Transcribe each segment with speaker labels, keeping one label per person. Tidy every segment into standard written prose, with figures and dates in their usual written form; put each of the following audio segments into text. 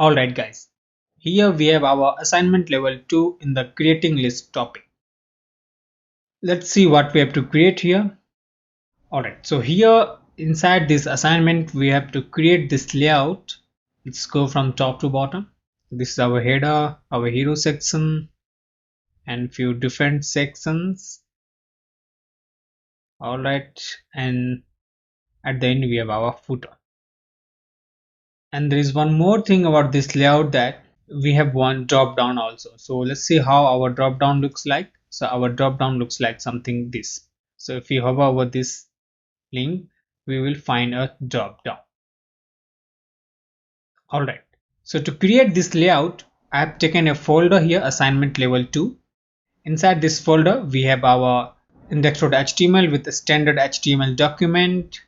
Speaker 1: Alright guys, here we have our assignment level 2 in the creating list topic. Let's see what we have to create here. Alright, so here inside this assignment we have to create this layout. Let's go from top to bottom. This is our header, our hero section, and few different sections. Alright, and at the end we have our footer. And there is one more thing about this layout, that we have one drop down also. So let's see how our drop down looks like. So our drop down looks like something this. So if you hover over this link, we will find a drop down. Alright, so to create this layout, I have taken a folder here, assignment level 2. Inside this folder we have our index.html with a standard HTML document,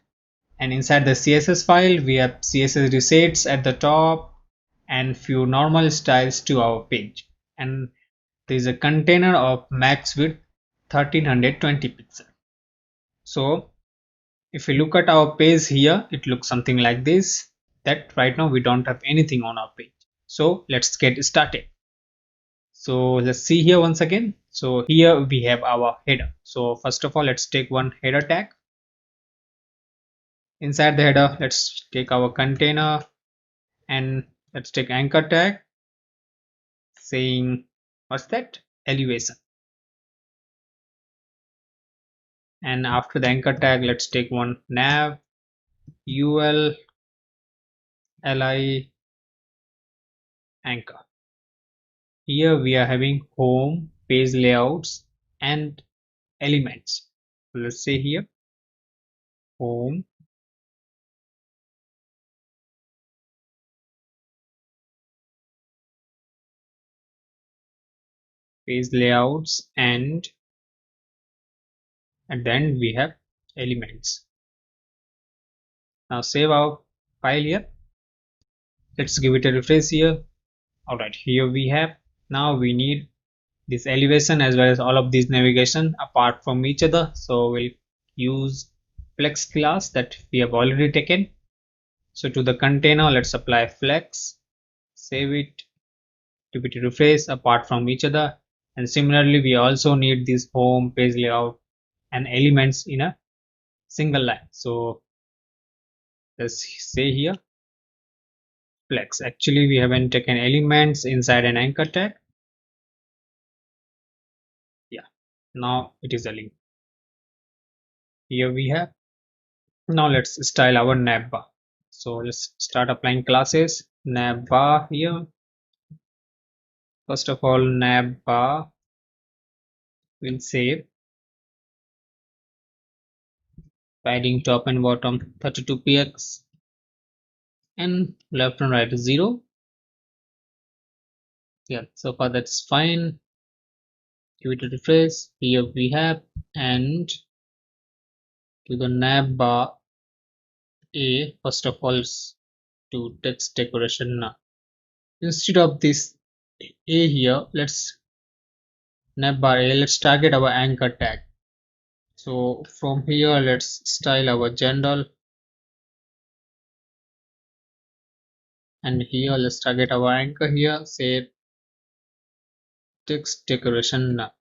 Speaker 1: and inside the CSS file we have CSS resets at the top and few normal styles to our page, and there is a container of max width 1320 pixels. So if you look at our page here, it looks something like this, that right now we don't have anything on our page. So let's get started. So let's see here once again. So here we have our header. So first of all, let's take one header tag. Inside the header, let's take our container and let's take anchor tag saying, what's that? Elevation. And after the anchor tag, let's take one nav ul li anchor. Here we are having home, page layouts and elements. So let's say here home, page layouts, and at the end we have elements. Now save our file here. Let's give it a refresh here. Alright, here we have, now we need this elevation as well as all of these navigation apart from each other. So we'll use flex class that we have already taken. So to the container, let's apply flex, save it, give it a refresh apart from each other. And similarly, we also need this home, page layout and elements in a single line. So let's say here flex. Actually, we haven't taken elements inside an anchor tag. Yeah, now it is a link. Here we have. Now let's style our navbar. So let's start applying classes. Navbar here. First of all, navbar will save padding top and bottom 32px and left and right is 0. Yeah, so far that's fine. Give it a refresh. Here we have, and to the navbar a, first of all to text decoration. Now instead of this a here, let's navbar a, let's target our anchor tag. So from here let's style our general, and here let's target our anchor here, say text decoration now,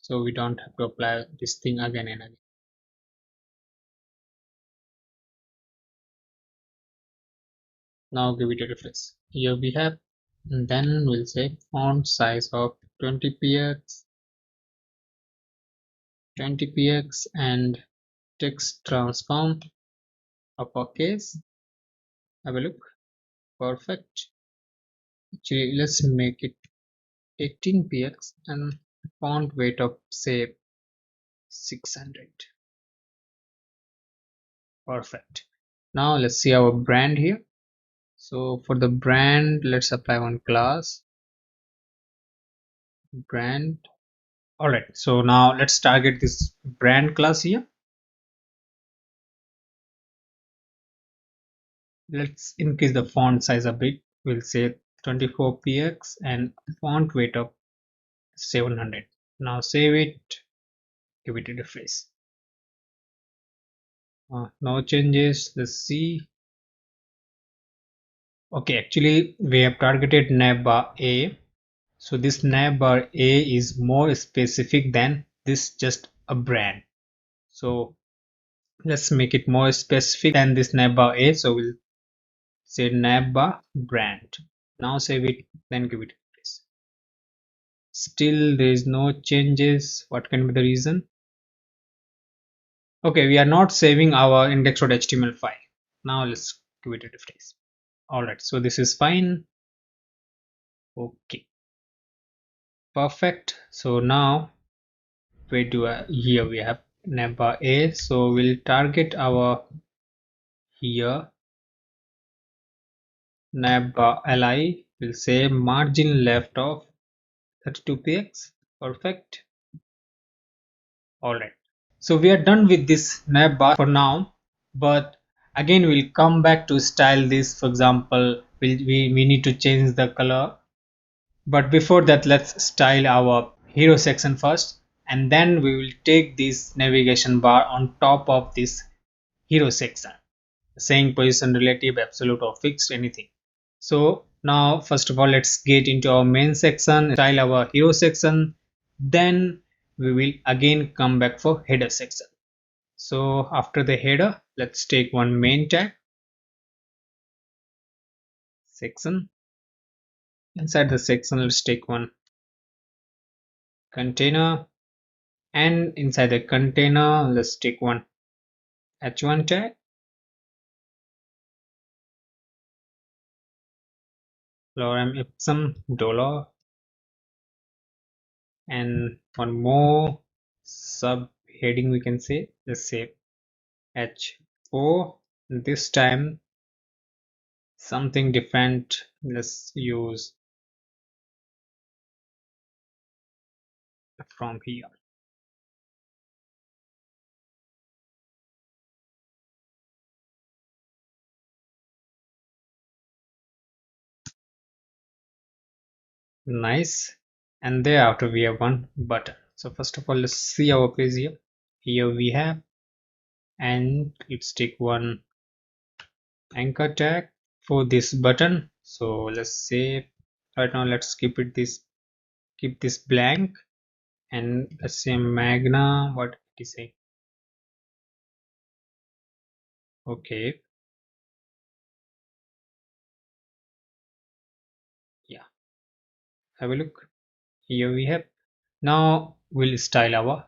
Speaker 1: so we don't have to apply this thing again and again. Now give it a refresh. Here we have, and then we'll say font size of 20px and text transform uppercase. Have a look. Perfect. Actually, let's make it 18px and font weight of say 600. Perfect. Now let's see our brand here. So for the brand, let's apply one class, brand. Alright, so now let's target this brand class here. Let's increase the font size a bit. We'll say 24px and font weight of 700. Now save it, give it a refresh. No changes. Let's see. Okay, actually we have targeted navbar A. So this navbar A is more specific than this just a brand. So let's make it more specific than this navbar A. So we'll say navbar brand. Now save it, then give it a place. Still there is no changes. What can be the reason? Okay, we are not saving our index.html file. Now let's give it a refresh. Alright, so this is fine. Okay, perfect. So now where do I, here we have navbar A. So we'll target our here navbar li. We'll say margin left of 32 px. Perfect. Alright. So we are done with this navbar for now, but again we'll come back to style this. For example, we need to change the color, but before that let's style our hero section first, and then we will take this navigation bar on top of this hero section, saying position relative, absolute or fixed, anything. So now first of all let's get into our main section, style our hero section, then we will again come back for header section. So after the header, let's take one main tag section. Inside the section, let's take one container, and inside the container, let's take one h1 tag, lorem ipsum dollar, and one more subheading we can say. Let's say h4. This time something different. Let's use from here. Nice. And thereafter we have one button. So first of all, let's see our page here. Here we have, and let's take one anchor tag for this button. So let's say right now let's keep this blank, and let's say magna, what it is saying. Okay, yeah, have a look. Here we have. Now we'll style our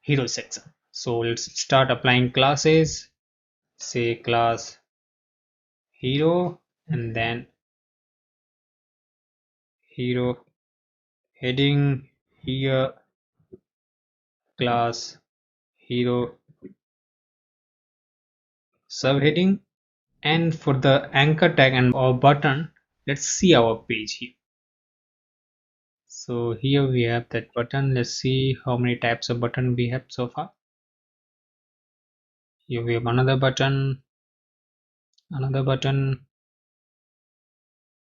Speaker 1: hero section. So let's start applying classes. Say class hero, and then hero heading, here class hero subheading, and for the anchor tag and our button, let's see our page here. So here we have that button. Let's see how many types of button we have so far. Here we have another button.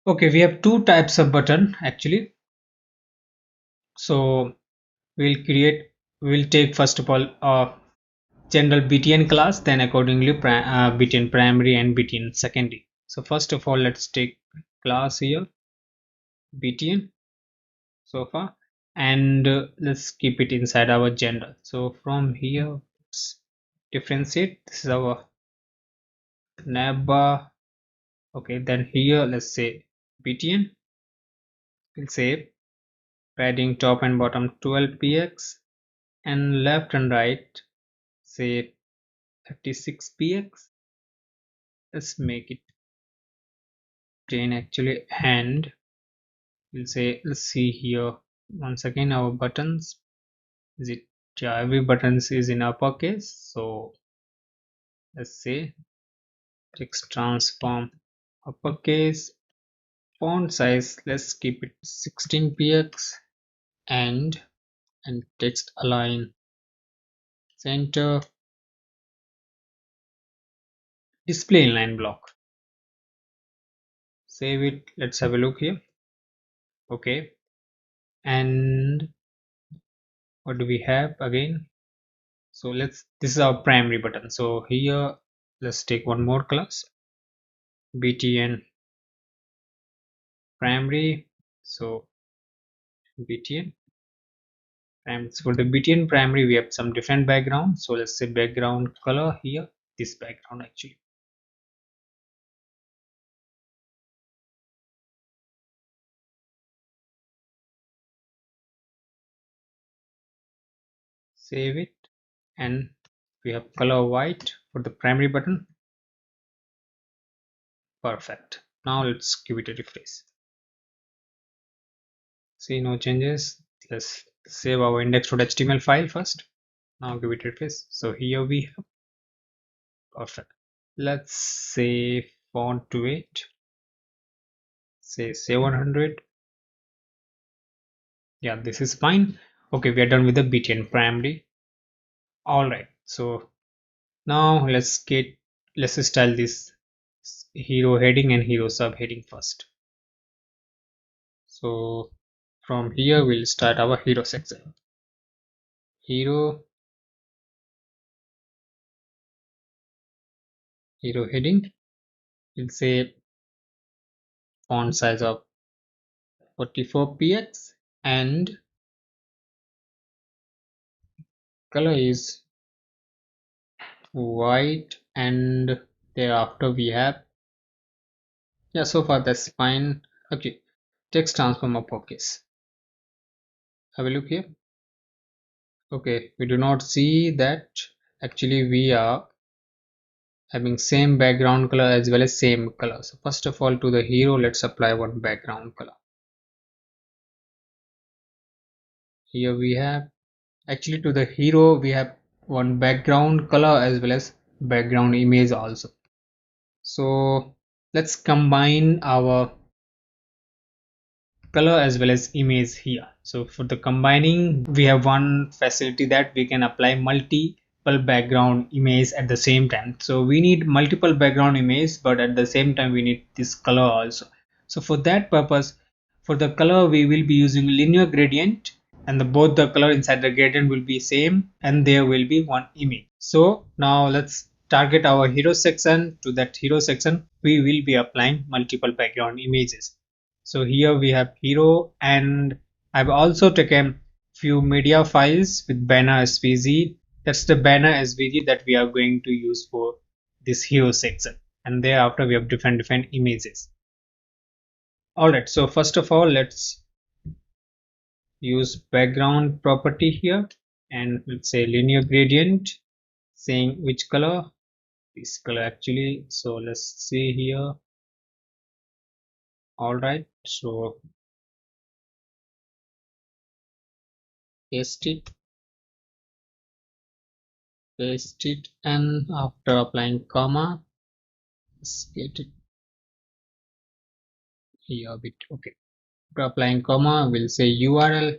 Speaker 1: Okay, we have two types of button actually. So we'll take first of all a general btn class, then accordingly btn primary and btn secondary. So first of all let's take class here btn so far, and let's keep it inside our general. So from here let's differentiate. This is our navbar. Okay, then here let's say btn. We'll say padding top and bottom 12 px, and left and right say 36 px. Let's make it 10 actually, and we'll say, let's see here once again our buttons. Is it, yeah, every buttons is in uppercase. So let's say text transform uppercase, font size let's keep it 16 px, and text align center, display inline block. Save it, let's have a look here. Okay, and what do we have again? So this is our primary button. So here let's take one more class btn primary. So btn, and for the btn primary we have some different background. So let's say background color here, this background actually. Save it, and we have color white for the primary button. Perfect. Now let's give it a refresh. See, no changes. Let's save our index.html file first. Now give it a refresh. So here we have perfect. Let's say font weight, say 700. Yeah, this is fine. Okay, we are done with the btn primary. All right, so now let's style this hero heading and hero subheading first. So from here we'll start our hero section. Hero heading, we'll say font size of 44px and color is white, and thereafter we have, yeah, so far that's fine. Okay, text transform uppercase. Have a look here. Okay, we do not see that. Actually we are having same background color as well as same color. So first of all, to the hero let's apply one background color. Here we have, actually to the hero we have one background color as well as background image also. So let's combine our color as well as image here. So for the combining, we have one facility that we can apply multiple background image at the same time. So we need multiple background image, but at the same time we need this color also. So for that purpose, for the color we will be using linear gradient, and both the color inside the gradient will be same, and there will be one image. So now let's target our hero section. To that hero section we will be applying multiple background images. So here we have hero, and I've also taken few media files with banner svg. That's the banner svg that we are going to use for this hero section, and thereafter we have different images. All right, so first of all let's use background property here, and let's say linear gradient, saying which color, this color actually. So let's see here. All right, so paste it, and after applying comma, let's get it here a bit. Okay, after applying comma we'll say url,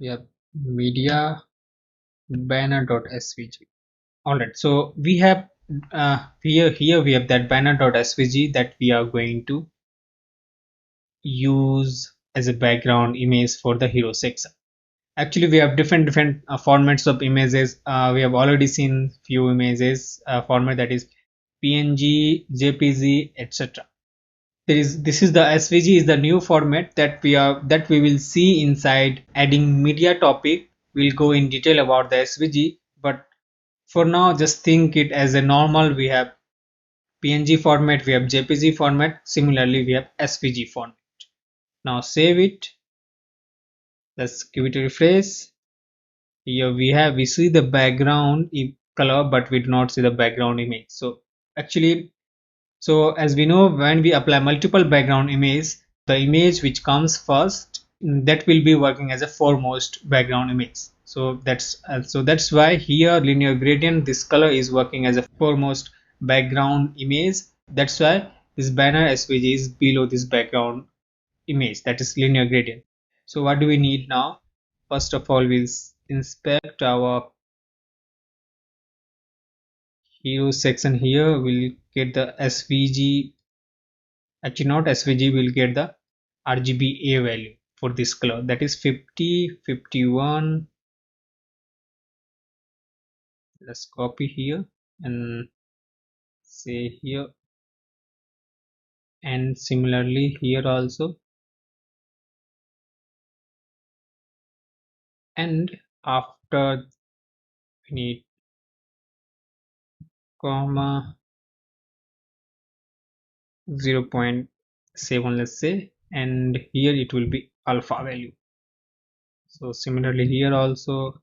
Speaker 1: we have media banner.svg. All right, so we have here we have that banner.svg that we are going to use as a background image for the hero section. Actually we have different formats of images. We have already seen few images format, that is png, jpg, etc. This is the svg is the new format that we will see inside adding media topic. We'll go in detail about the svg, but for now just think it as a normal. We have png format, we have jpg format, similarly we have svg format. Now save it, let's give it a refresh. Here we see the background color, but we do not see the background image. So actually, so as we know, when we apply multiple background image, the image which comes first, that will be working as a foremost background image. So that's why here linear gradient, this color is working as a foremost background image. That's why this banner svg is below this background image, that is linear gradient. So what do we need now? First of all, we'll inspect our hero section. Here we'll get the svg, actually not svg, we'll get the rgba value for this color, that is 50, 51. Let's copy here and say here and similarly here also, and after we need comma 0.7, let's say, and here it will be alpha value. So similarly here also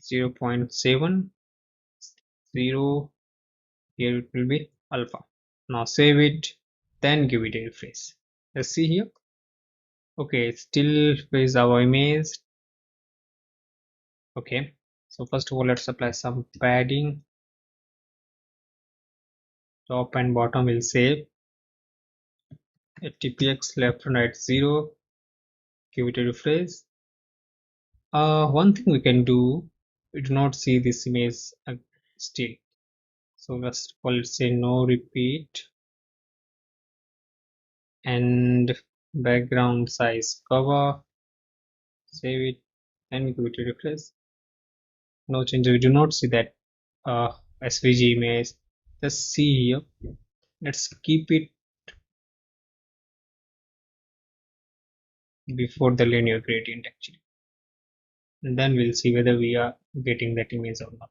Speaker 1: 0.7, 0, here it will be alpha. Now save it, then give it a refresh. Let's see here. Okay, still is our image. Okay, so first of all, let's apply some padding. Top and bottom will save. TPX left and right 0. Give it a refresh. One thing we can do, we do not see this image still. So first of all, let's say no repeat and background size cover. Save it and give it a refresh. No change. We do not see that SVG image. Let's see here. Let's keep it before the linear gradient actually, and then we'll see whether we are getting that image or not.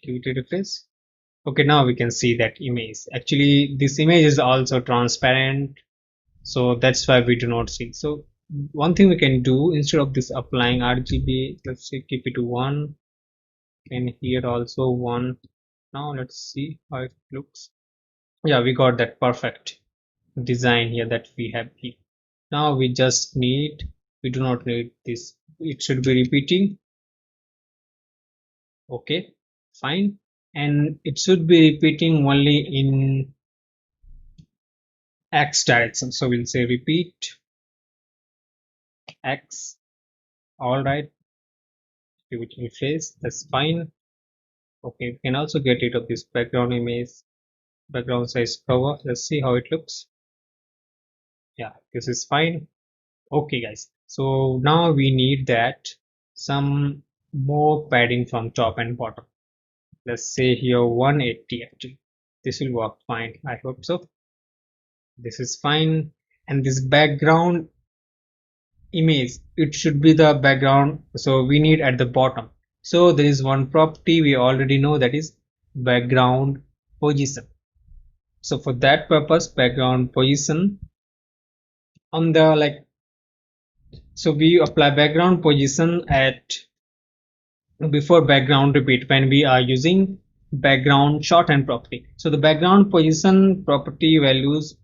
Speaker 1: Give it a refresh. Okay, now we can see that image. Actually, this image is also transparent, so that's why we do not see. So one thing we can do, instead of this applying RGB, let's say keep it to 1, and here also 1. Now let's see how it looks. Yeah, we got that perfect design here that we have here. Now we just need, we do not need this, it should be repeating. Okay, fine, and it should be repeating only in X direction. So we'll say repeat X. All right, give it a face, that's fine. Okay, we can also get rid of this background image, background size cover. Let's see how it looks. Yeah, this is fine. Okay guys, so now we need that some more padding from top and bottom. Let's say here 180 actually. This will work fine, I hope so. This is fine, and this background image, it should be the background, so we need at the bottom. So there is one property we already know, that is background position. So for that purpose, background position on the so we apply background position at before background repeat when we are using background shorthand property. So the background position property values,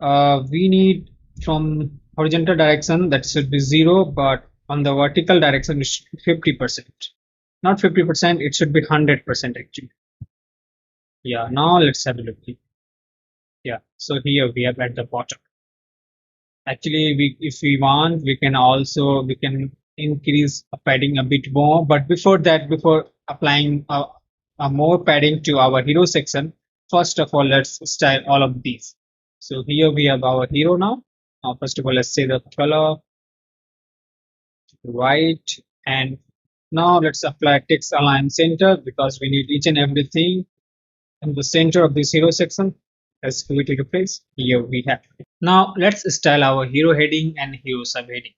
Speaker 1: we need from horizontal direction that should be 0, but on the vertical direction it should be 50%. Not 50%, it should be 100% actually. Yeah, now let's have a look here. Yeah, so here we have at the bottom. Actually, if we want, we can increase padding a bit more. But before that, before applying a more padding to our hero section, first of all, let's style all of these. So here we have our hero now. First of all, let's say the color white, and now let's apply text align center because we need each and everything in the center of this hero section. Let's give it a place. Here we have. Now let's style our hero heading and hero subheading.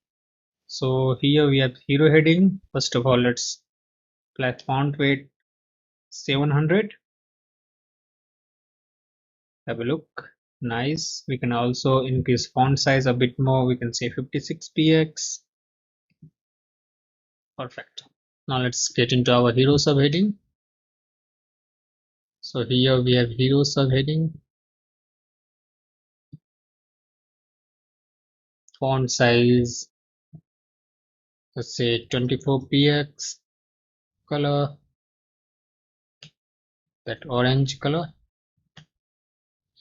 Speaker 1: So here we have hero heading. First of all, let's apply font weight 700. Have a look. Nice. We can also increase font size a bit more. We can say 56px. Perfect. Now let's get into our hero subheading. So here we have hero subheading. Font size, let's say 24px. Color, that orange color.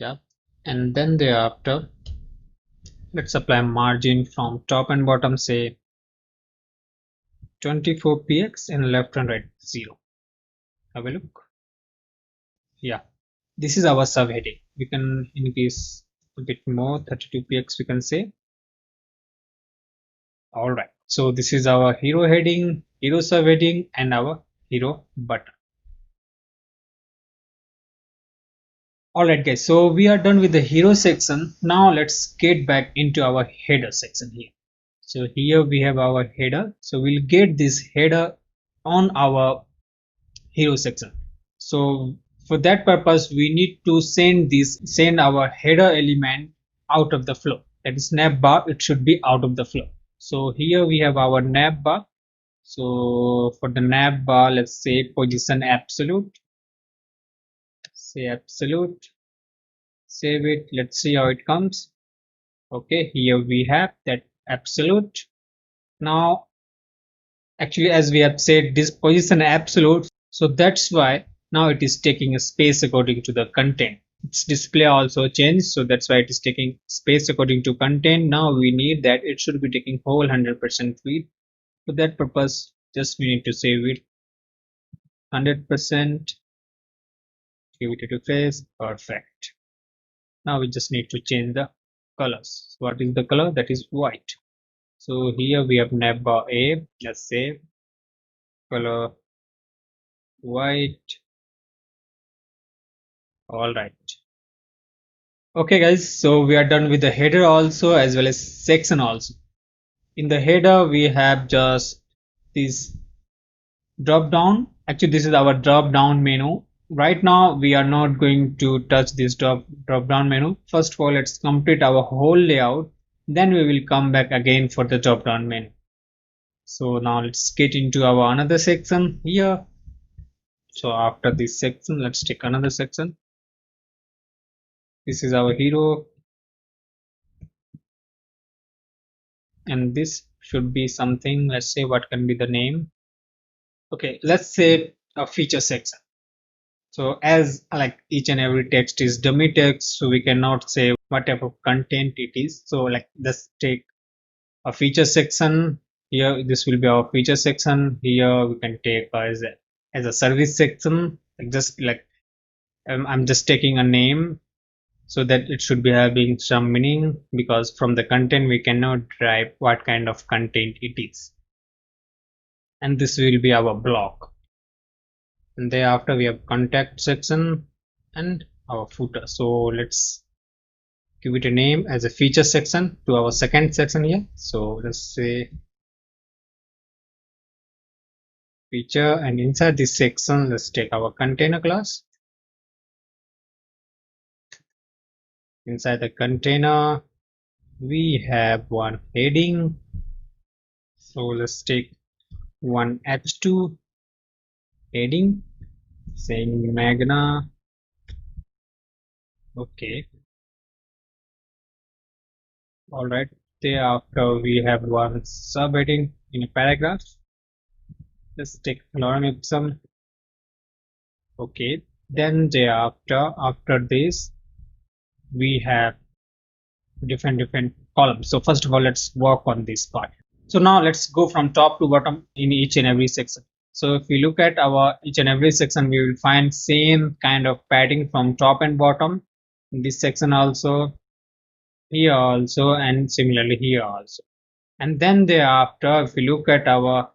Speaker 1: Yeah, and then thereafter let's apply margin from top and bottom, say 24px, and left and right 0. Have a look. Yeah, this is our subheading. We can increase a bit more, 32px we can say. All right, so this is our hero heading, hero subheading, and our hero button. Alright guys, so we are done with the hero section. Now let's get back into our header section here. So here we have our header. So we'll get this header on our hero section. So for that purpose, we need to send our header element out of the flow. That is navbar, it should be out of the flow. So here we have our navbar. So for the navbar, let's say position absolute. Say absolute. Save it. Let's see how it comes. Okay, here we have that absolute. Now actually, as we have said, this position absolute, so that's why now it is taking a space according to the content. Its display also changed, so that's why it is taking space according to content. Now we need that it should be taking whole 100% width. For that purpose, just we need to say width 100%. Give it a refresh. Perfect. Now we just need to change the colors. What is the color? That is white. So here we have navbar A. Let's say color white. All right. Okay guys, so we are done with the header also as well as section also. In the header we have just this drop down. Actually this is our drop down menu. Right now we are not going to touch this drop down menu. First of all, let's complete our whole layout, then we will come back again for the drop down menu. So now let's get into our another section here. So after this section, let's take another section. This is our hero, and this should be something. Let's say what can be the name. Okay, let's say a feature section. So as like each and every text is dummy text, so we cannot say what type of content it is. So like let's take a feature section here. This will be our feature section. Here we can take as a service section. Like just like I'm just taking a name so that it should be having some meaning, because from the content we cannot derive what kind of content it is. And this will be our block. And thereafter we have contact section and our footer. So let's give it a name as a feature section to our second section here. So let's say feature, and inside this section let's take our container class. Inside the container we have one heading, so let's take one h2 heading saying magna. Okay, all right. Thereafter we have one subheading in a paragraph. Let's take lorem ipsum. Okay, then thereafter after this we have different columns. So first of all, let's work on this part. So now let's go from top to bottom in each and every section. So if we look at our each and every section, we will find same kind of padding from top and bottom in this section also, here also, and similarly here also. And then thereafter, if we look at our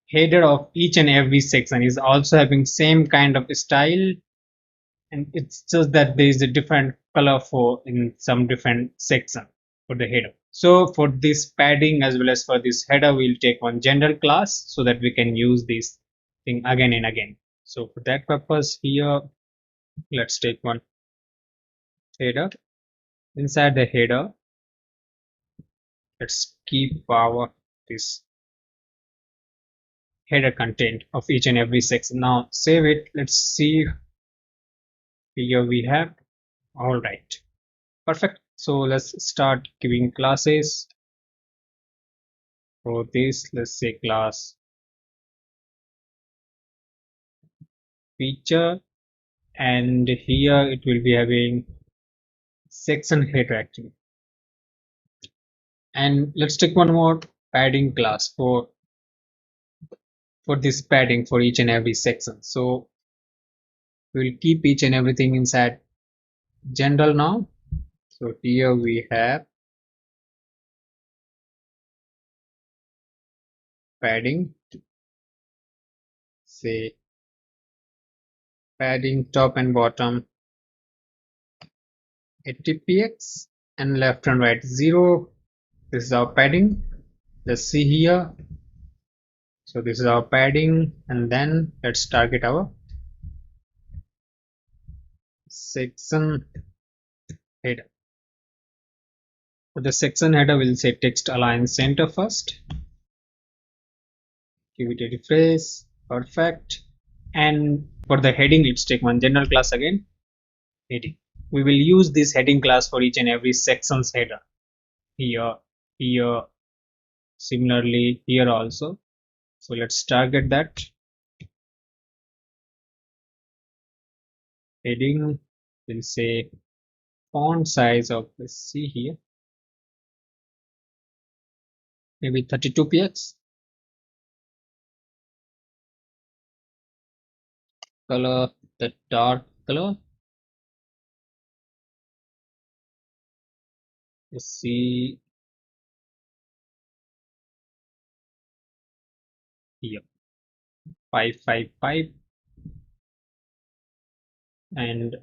Speaker 1: header of each and every section is also having same kind of style, and it's just that there is a different color for in some different section for the header. So for this padding as well as for this header, we'll take one general class so that we can use this thing again and again. So for that purpose here, let's take one header. Inside the header, let's keep our this header content of each and every section. Now save it. Let's see. Here we have. All right, perfect. So let's start giving classes. For this, let's say class feature, and here it will be having section header actually. And let's take one more padding class for this padding for each and every section. So we'll keep each and everything inside general now. So here we have padding, say padding top and bottom 80 px and left and right 0. This is our padding. Let's see here. So this is our padding, and then let's target our section header. For the section header, we'll say text align center first. Give it a refresh. Perfect. And for the heading, let's take one general class again. Heading. We will use this heading class for each and every section's header. Here, here, similarly here also. So let's target that. Heading, we'll say font size of, let's see here, maybe 32 px. Color, the dark color. Let's see here, 555, and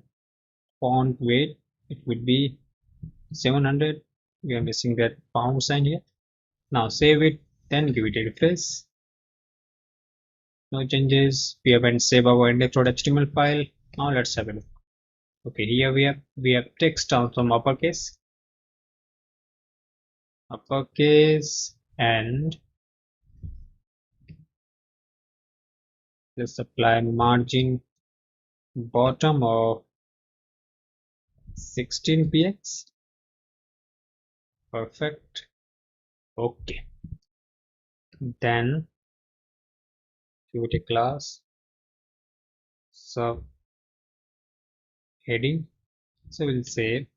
Speaker 1: font weight, it would be 700. We are missing that pound sign here. Now save it, then give it a refresh. No changes. We haven't saved our index.html file. Now let's have a look. Okay, here we have text down from uppercase, and let's apply margin bottom of 16 px. Perfect. Okay, then give it a class sub heading. So we'll say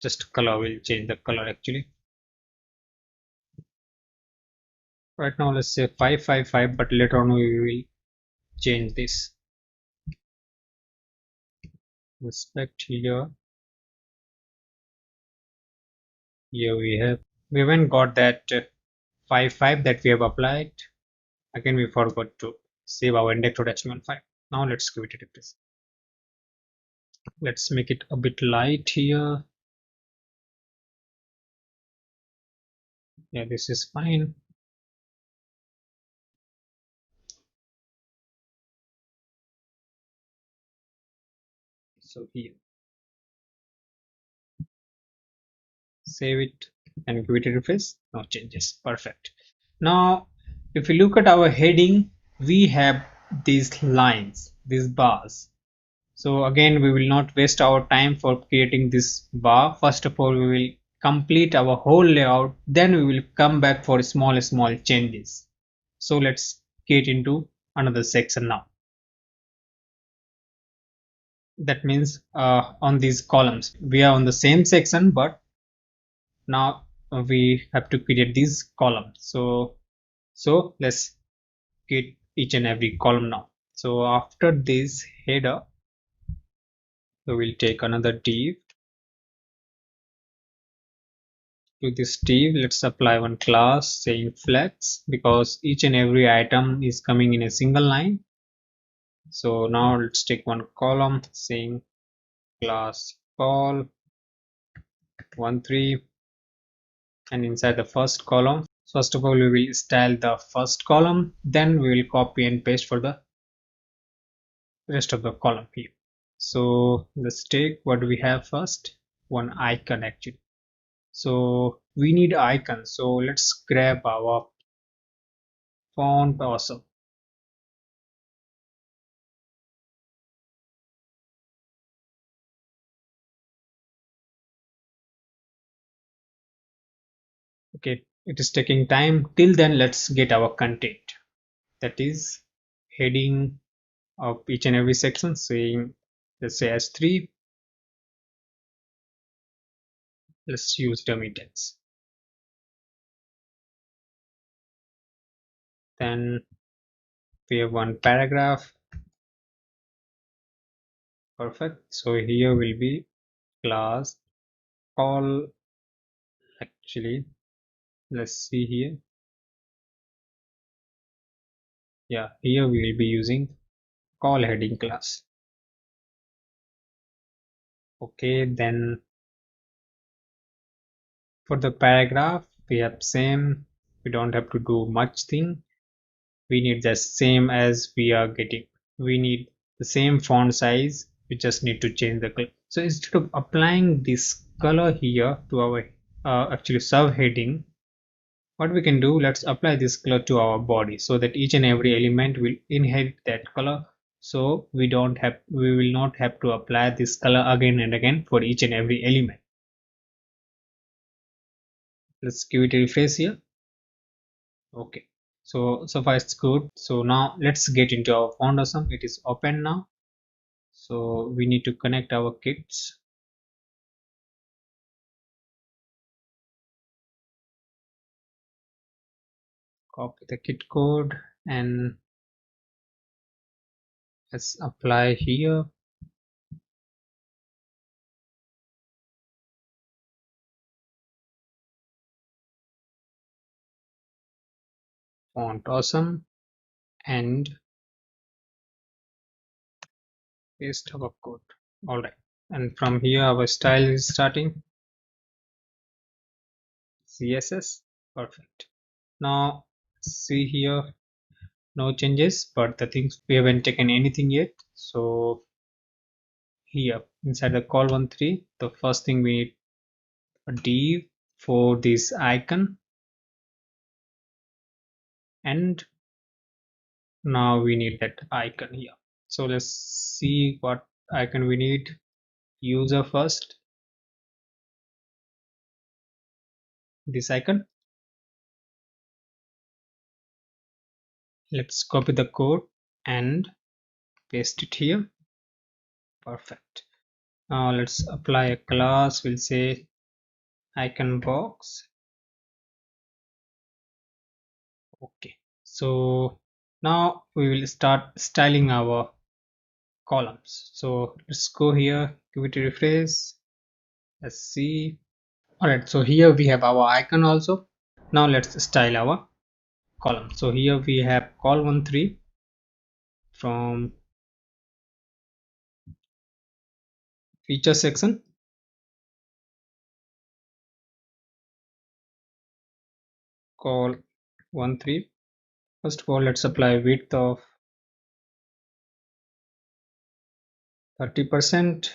Speaker 1: just color, will change the color actually. Right now let's say 555, but later on we will change this. Inspect here. Here we haven't got that 55 that we have applied. Again, we forgot to save our index.html file. Now let's give it a refresh. Let's make it a bit light here. Yeah, this is fine. So here, save it and give it a refresh. No changes. Perfect. Now, if you look at our heading, we have these lines, these bars. So again, we will not waste our time for creating this bar. First of all, we will complete our whole layout. Then we will come back for small changes. So let's get into another section now. That means on these columns, we are on the same section, but now we have to create these columns. So let's get each and every column now. So after this header, we will take another div. To this div, let's apply one class saying flex, because each and every item is coming in a single line. So now let's take one column saying class call 13, and inside the first column, first of all we will style the first column, then we will copy and paste for the rest of the column here. So let's take what we have first, one icon actually. So we need icon, so let's grab our font awesome. Okay, it is taking time. Till then, let's get our content, that is heading of each and every section saying, let's say S3. Let's use dummy text. Then we have one paragraph. Perfect. So here will be class call. Actually, let's see here. Yeah, here we will be using call heading class. Okay, then for the paragraph we have same, we don't have to do much thing. We need the same as we are getting, we need the same font size, we just need to change the color. So instead of applying this color here to our actually subheading, what we can do, let's apply this color to our body so that each and every element will inherit that color. So we will not have to apply this color again and again for each and every element. Let's give it a refresh here. Okay, so far it's good. So now let's get into our font awesome. It is open now, so we need to connect our kits. Copy the kit code and let's apply here. Font awesome and paste our code. All right, and from here our style is starting CSS. Perfect. Now see here, no changes, but the things we haven't taken anything yet. So here inside the col13, the first thing we need a div for this icon, and now we need that icon here. So let's see what icon we need. User first, this icon. Let's copy the code and paste it here. Perfect. Now let's apply a class. We'll say icon box. Okay, so now we will start styling our columns. So let's go here, give it a refresh. Let's see. All right, so here we have our icon also. Now let's style our column. So here we have col13 from feature section. Col13. First of all, let's apply width of 30%.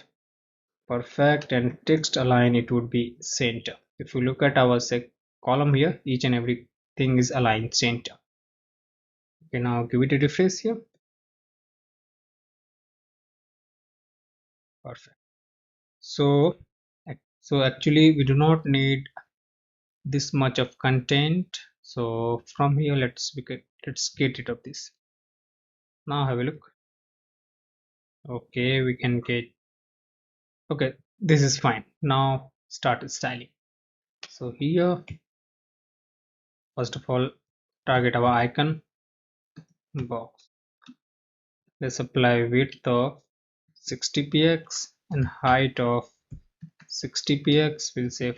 Speaker 1: Perfect. And text align, it would be center. If you look at our column here, each and everything is aligned center. Okay, now give it a refresh here. Perfect. So actually we do not need this much of content. So from here let's get rid of this. Now have a look. Okay, we can get, okay, this is fine. Now start styling. So here first of all target our icon box. Let's apply width of 60 px and height of 60 px. We'll say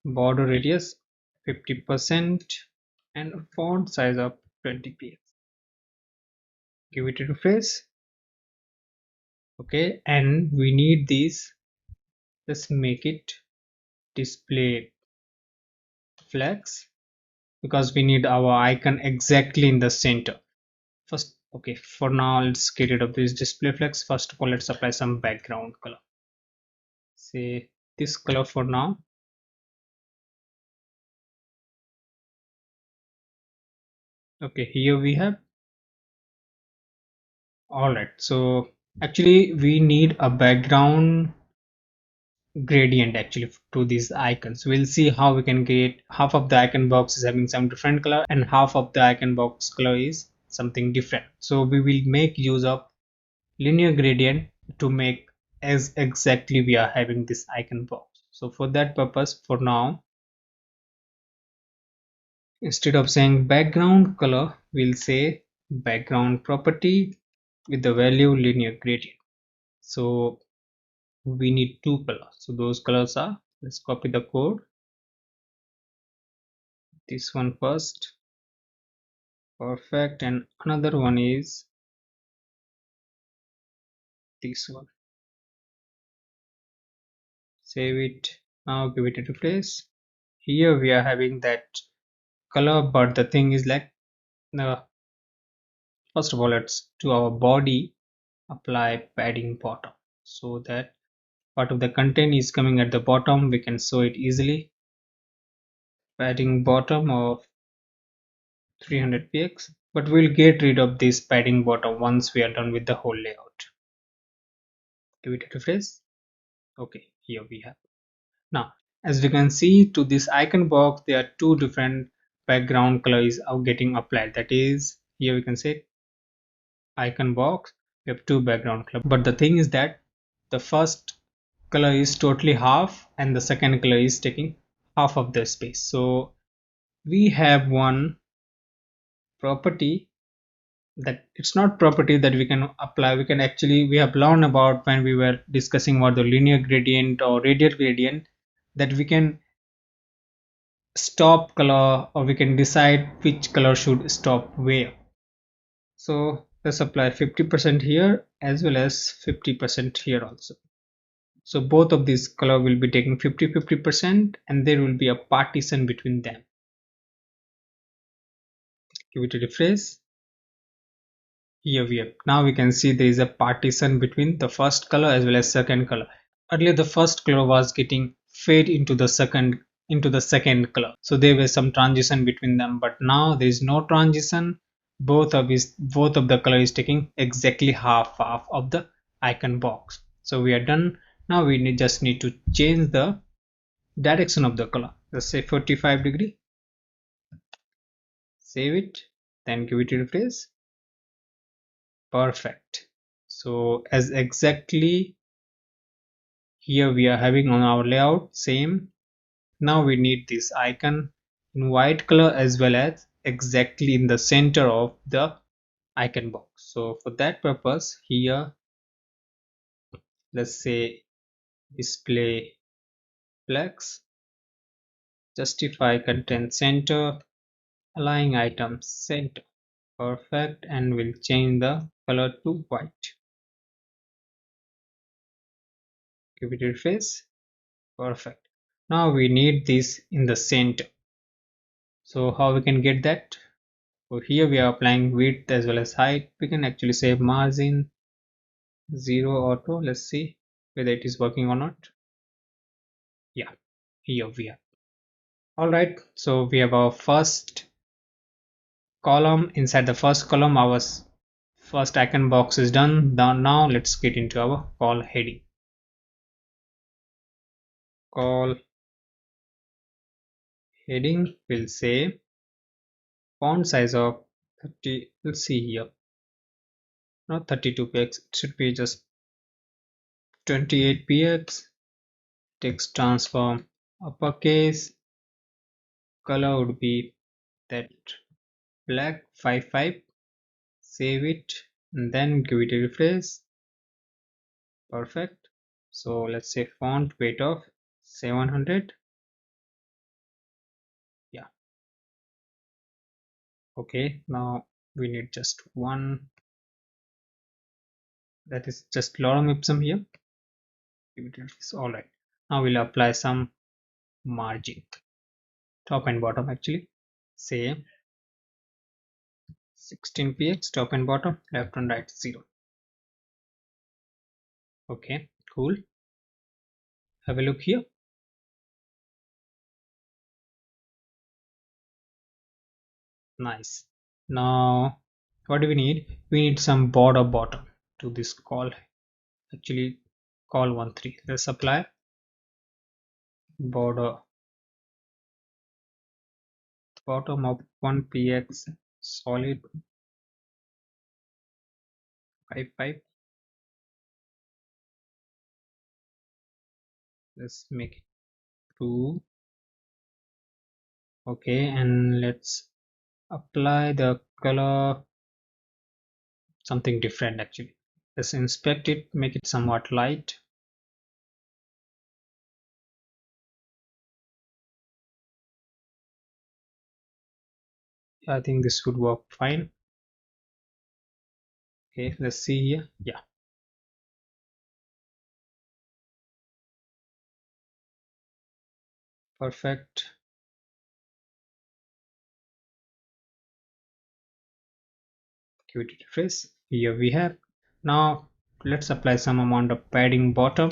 Speaker 1: border radius 50% and font size of 20 px. Give it a refresh. Okay, and we need these. Let's make it display flex because we need our icon exactly in the center. First, okay, for now let's get rid of this display flex. First of all, let's apply some background color. Say this color for now. Okay, here we have. All right, so actually we need a background gradient actually to these icons. We'll see how we can get half of the icon box is having some different color and half of the icon box color is something different. So we will make use of linear gradient to make as exactly we are having this icon box. So for that purpose, for now, instead of saying background color, we'll say background property with the value linear gradient. So we need two colors. So those colors are, let's copy the code. This one first. Perfect. And another one is this one. Save it. Now give it a refresh. Here we are having that color, but the thing is like, first of all, let's to our body apply padding bottom so that part of the content is coming at the bottom. We can show it easily. Padding bottom of 300 px, but we'll get rid of this padding bottom once we are done with the whole layout. Give it a refresh. Okay, here we have. Now, as we can see to this icon box, there are two different background colors are getting applied. That is, here we can say icon box, we have two background color. But the thing is that the first color is totally half and the second color is taking half of the space. So we have one property that it's not property that we can apply. We can actually, we have learned about when we were discussing about the linear gradient or radial gradient, that we can stop color or we can decide which color should stop where. So let's apply 50% here as well as 50% here also. So both of these color will be taking 50% and there will be a partition between them. Give it a refresh. Here we have, now we can see there is a partition between the first color as well as second color. Earlier the first color was getting fade into the second color, so there was some transition between them, but now there is no transition. Both of the color is taking exactly half of the icon box. So we are done. Now we just need to change the direction of the color. Let's say 45°. Save it, then give it a refresh. Perfect. So as exactly here we are having on our layout same. Now we need this icon in white color as well as exactly in the center of the icon box. So for that purpose, here let's say display flex, justify content center, align item center. Perfect, and we'll change the color to white. Give it a refresh. Perfect. Now we need this in the center. So how we can get that? So here we are applying width as well as height. We can actually say margin 0 auto. Let's see whether it is working or not. Yeah, here we are. All right, so we have our first column. Inside the first column, our first icon box is done. Now let's get into our call heading. Call heading will say font size of 30. We'll see here, not 32px, it should be just 28px. Text transform uppercase, color would be that black 55. Save it and then give it a refresh. Perfect. So let's say font weight of 700. Yeah. Okay, now we need just one, that is just lorem ipsum here. Give it a refresh. All right, now we'll apply some margin, top and bottom actually. Say 16px, top and bottom, left and right 0. Okay, cool. Have a look here. Nice. Now what do we need? We need some border bottom to this call. Actually call 13. Let's apply border bottom of 1px solid 55. Let's make it 2. Okay, and let's apply the color something different actually. Let's inspect it, make it somewhat light. I think this would work fine. Okay, let's see here. Yeah, Perfect. Give it a refresh. Here we have. Now let's apply some amount of padding bottom.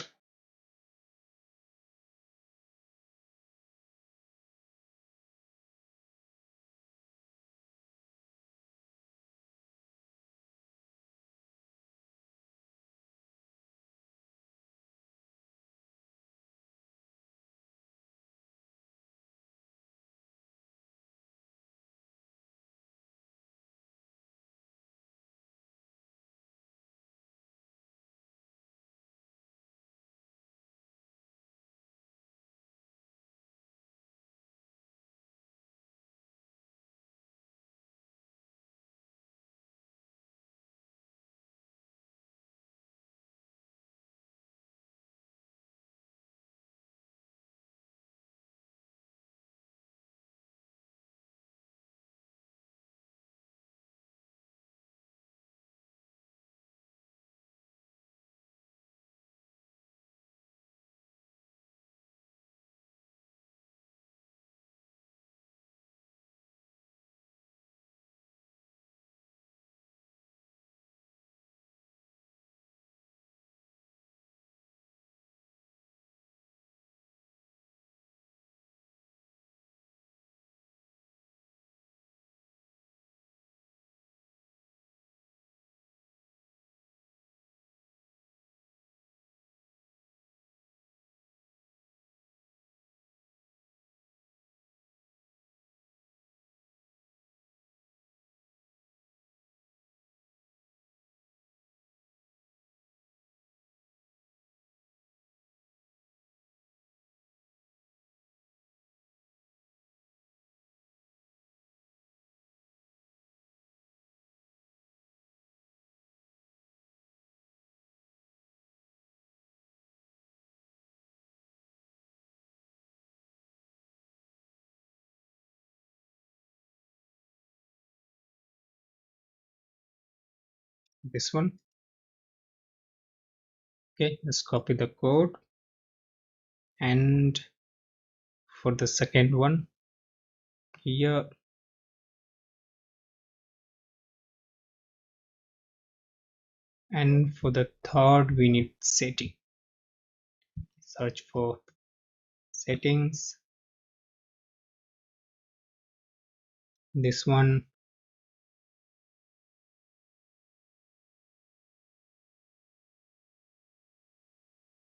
Speaker 1: This one. Okay, let's copy the code. And for the second one, here, and for the third we need setting. Search for settings. This one.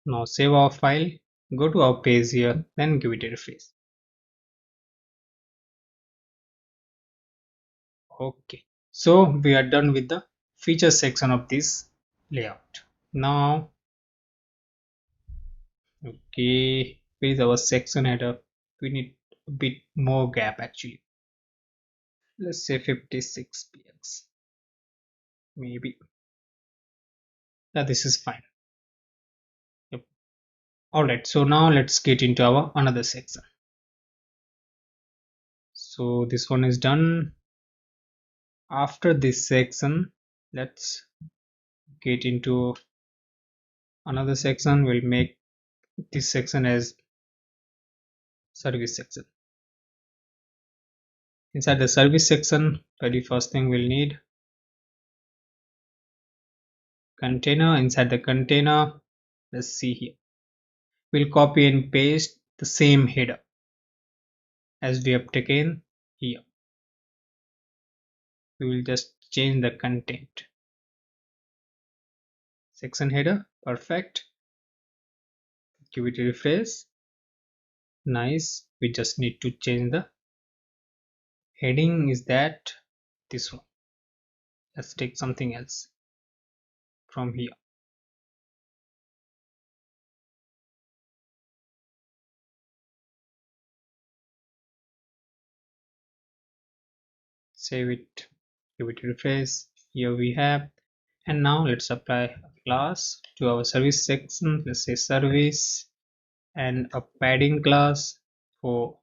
Speaker 1: Now save our file, go to our page here, then give it a refresh. Okay, so we are done with the feature section of this layout. Now, okay, with our section header, we need a bit more gap actually. Let's say 56 px, maybe. Yeah, this is fine. Yep. All right, so now let's get into our another section. So this one is done. After this section, let's get into another section. We'll make this section as service section. Inside the service section, very first thing we'll need container. Inside the container, let's see here, we'll copy and paste the same header as we have taken here. We will just change the content. Section header, perfect. Give it a refresh. Nice. We just need to change the heading. Is that this one? Let's take something else from here. Save it, give it a refresh. Here we have, and now let's apply a class to our service section. Let's say service, and a padding class for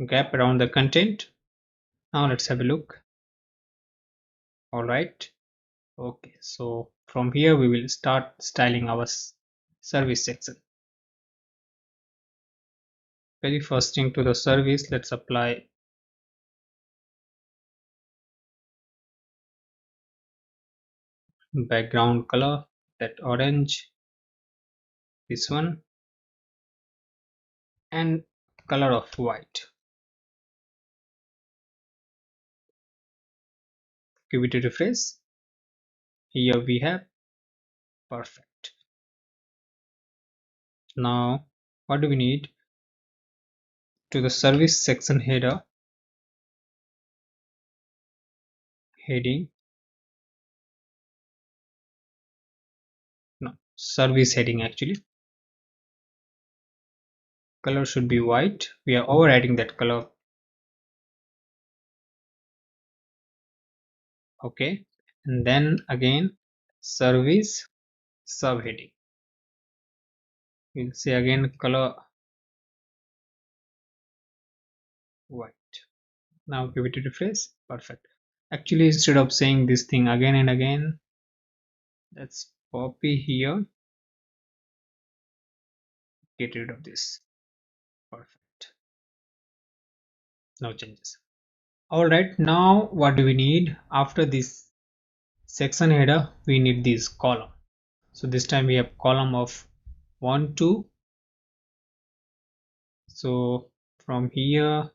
Speaker 1: gap around the content. Now let's have a look. All right, okay, so from here we will start styling our service section. very first thing to the service, let's apply background color, that orange, this one, and color of white. Give it a refresh. Here we have perfect. Now what do we need? To the service section header, heading, no, service heading actually. Color should be white. We are overriding that color. Okay, and then again service subheading. We'll say again color white. Now give it a refresh. Perfect. Actually, instead of saying this thing again and again, let's copy here, get rid of this. Perfect. No changes. Alright, now what do we need? After this section header, we need this column. So this time we have column of 1, 2. So from here,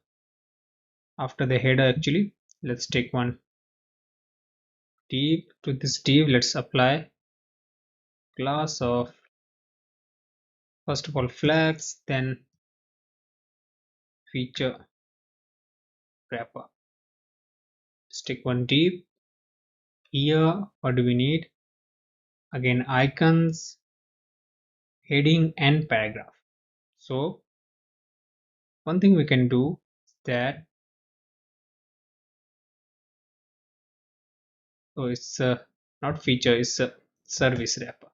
Speaker 1: after the header actually, let's take one div. To this div, let's apply class of, first of all, flags, then feature wrapper. Let's take one div. Here what do we need? Again icons, heading, and paragraph. So one thing we can do is that, so it's not feature, it's a service wrapper.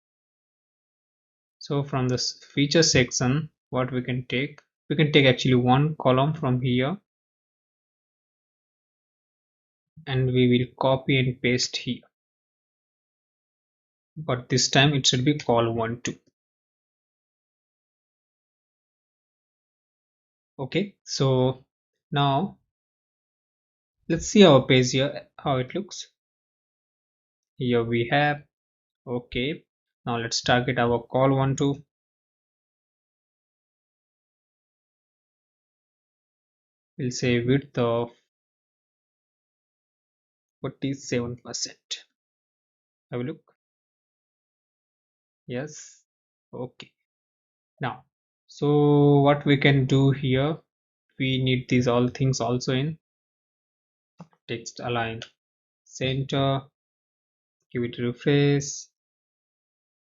Speaker 1: So from this feature section, what we can take actually one column from here, and we will copy and paste here, but this time it should be call 1, 2. Okay, so now let's see our page here, how it looks. Here we have, okay, now let's target our call 1, 2. We'll say width of 47%. Have a look. Yes. Okay. Now, so what we can do here, we need these all things also in text align center, give it a refresh,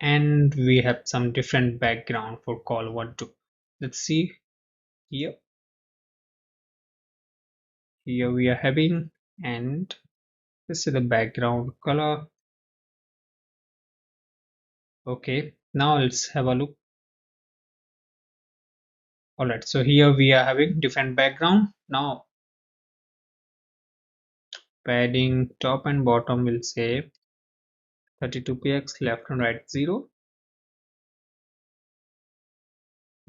Speaker 1: and we have some different background for call 1, 2. Let's see here. Here we are having, and this is the background color. Okay, now let's have a look. All right, so here we are having different background. Now padding top and bottom will say 32px, left and right 0.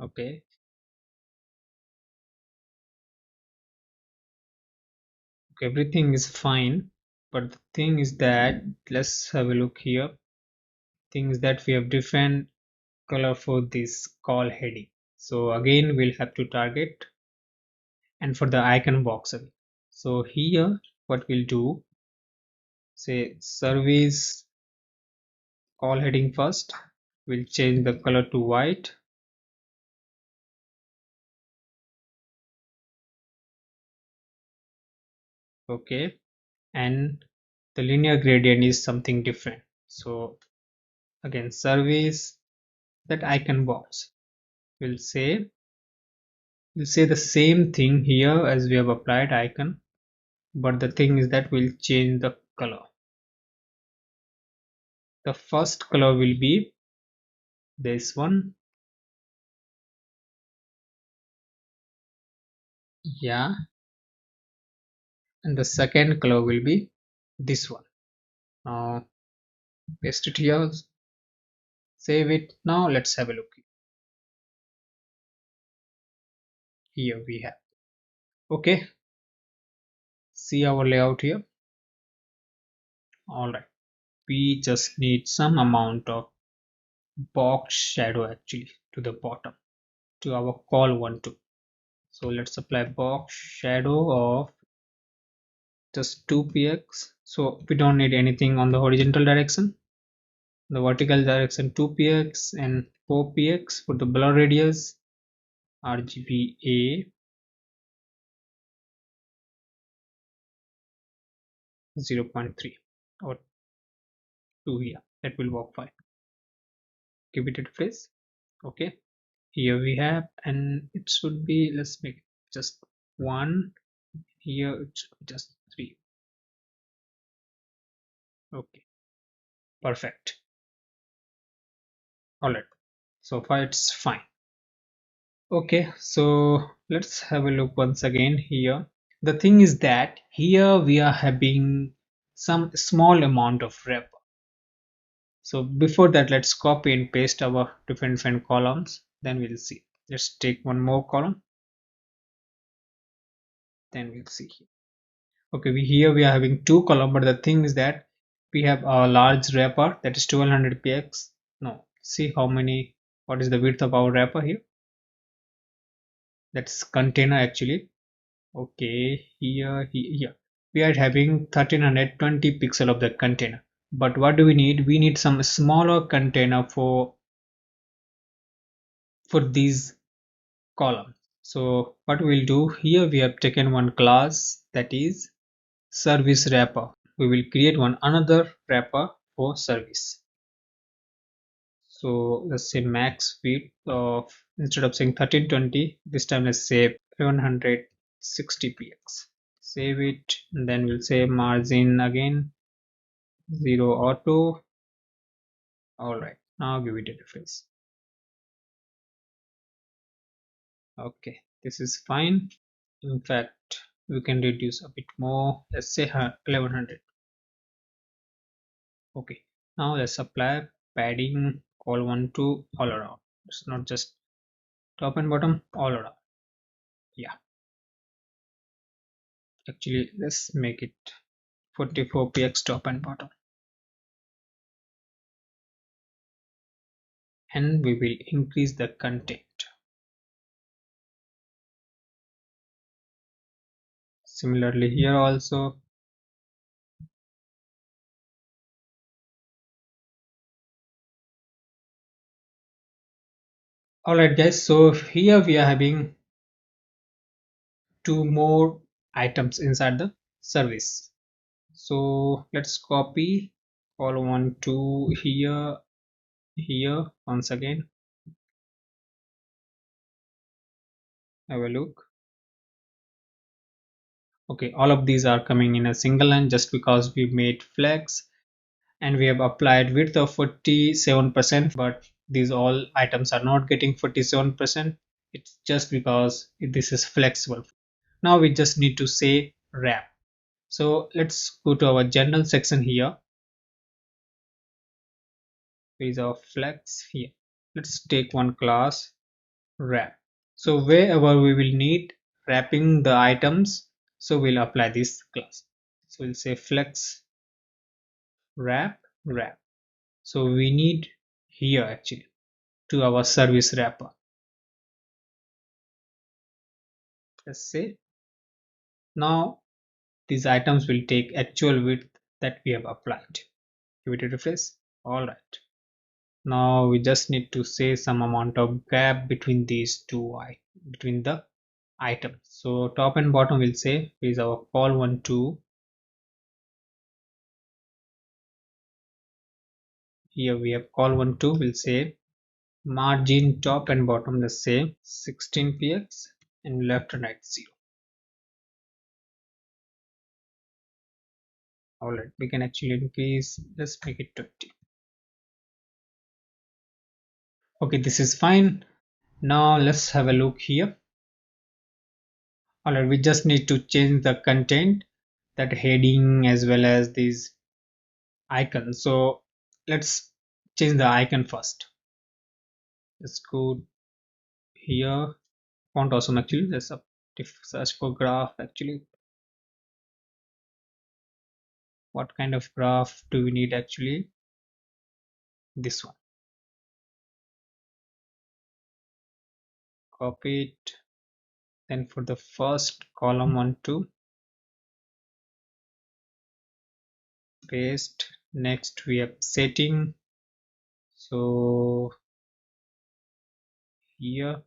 Speaker 1: Okay, everything is fine, but the thing is that, let's have a look here. Thing is that we have different color for this call heading. So again we'll have to target, and for the icon box again. So here what we'll do, say service call heading first, we'll change the color to white. Okay, and the linear gradient is something different. So again service, that icon box, we'll say the same thing here as we have applied icon, but the thing is that we'll change the color. The first color will be this one. Yeah, and the second color will be this one. Now paste it here, save it. Now let's have a look. here we have. Okay, see our layout here. All right, we just need some amount of box shadow actually to the bottom to our call one two. So let's apply box shadow of just 2 px. So we don't need anything on the horizontal direction. The vertical direction 2 px and 4 px for the blur radius. RGBA 0.3 or 2 here. That will work fine. Give it a refresh. Okay, here we have, and it should be, let's make it just 1. Here it should be just 3. Okay, perfect. All right, so far it's fine. Okay, so let's have a look once again here. The thing is that here we are having some small amount of wrapper. So before that, let's copy and paste our different columns. Then we'll see. Let's take one more column. Then we'll see here. Okay, here we are having 2 columns, but the thing is that we have a large wrapper that is 1200 px. No, see how many. What is the width of our wrapper here? That's container actually. Okay, here we are having 1320 pixel of the container. But what do we need? We need some smaller container for these columns. So what we'll do here, we have taken one class that is service wrapper. We will create one another wrapper for service. So let's say max width of, instead of saying 1320, this time let's say 760 px. Save it, and then we'll say margin again 0 auto. All right, now give it a refresh. Okay, this is fine. In fact, we can reduce a bit more. Let's say 1100. Okay, now let's apply padding call one to all around. It's not just top and bottom, all around. Yeah, actually let's make it 44 px top and bottom, and we will increase the content. Similarly here also. Alright guys, so here we are having 2 more items inside the service. So let's copy call one to here once again. Have a look. Okay, all of these are coming in a single line just because we made flex and we have applied width of 47%, but these all items are not getting 47%. It's just because this is flexible. Now we just need to say wrap. So let's go to our general section here. Is our flex here. Let's take one class wrap. So wherever we will need wrapping the items, so we'll apply this class. So we'll say flex wrap. So we need here actually to our service wrapper. Let's say now these items will take actual width that we have applied. Give it a refresh. All right. Now we just need to say some amount of gap between these two between the items. So top and bottom will say is our call one two. Here we have call one two will say margin top and bottom the same 16 px and left and right 0. Alright, we can actually increase, let's make it 20. Okay, this is fine. Now let's have a look here. Alright, we just need to change the content, that heading as well as these icons. So let's change the icon first. Let's go here, font awesome. Actually, let's search for graph. Actually, what kind of graph do we need? Actually, this one. Copy it. Then for the first column 1 2, paste. Next we have setting. So here,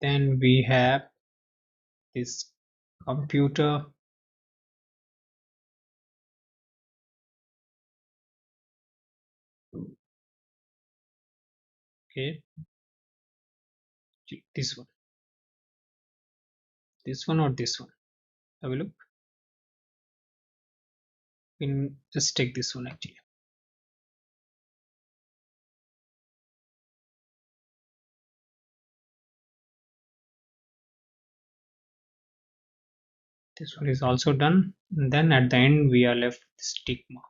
Speaker 1: then we have this computer. Okay, this one, or this one. Have a look. We can just take this one actually. This one is also done. And then at the end we are left with this tick mark.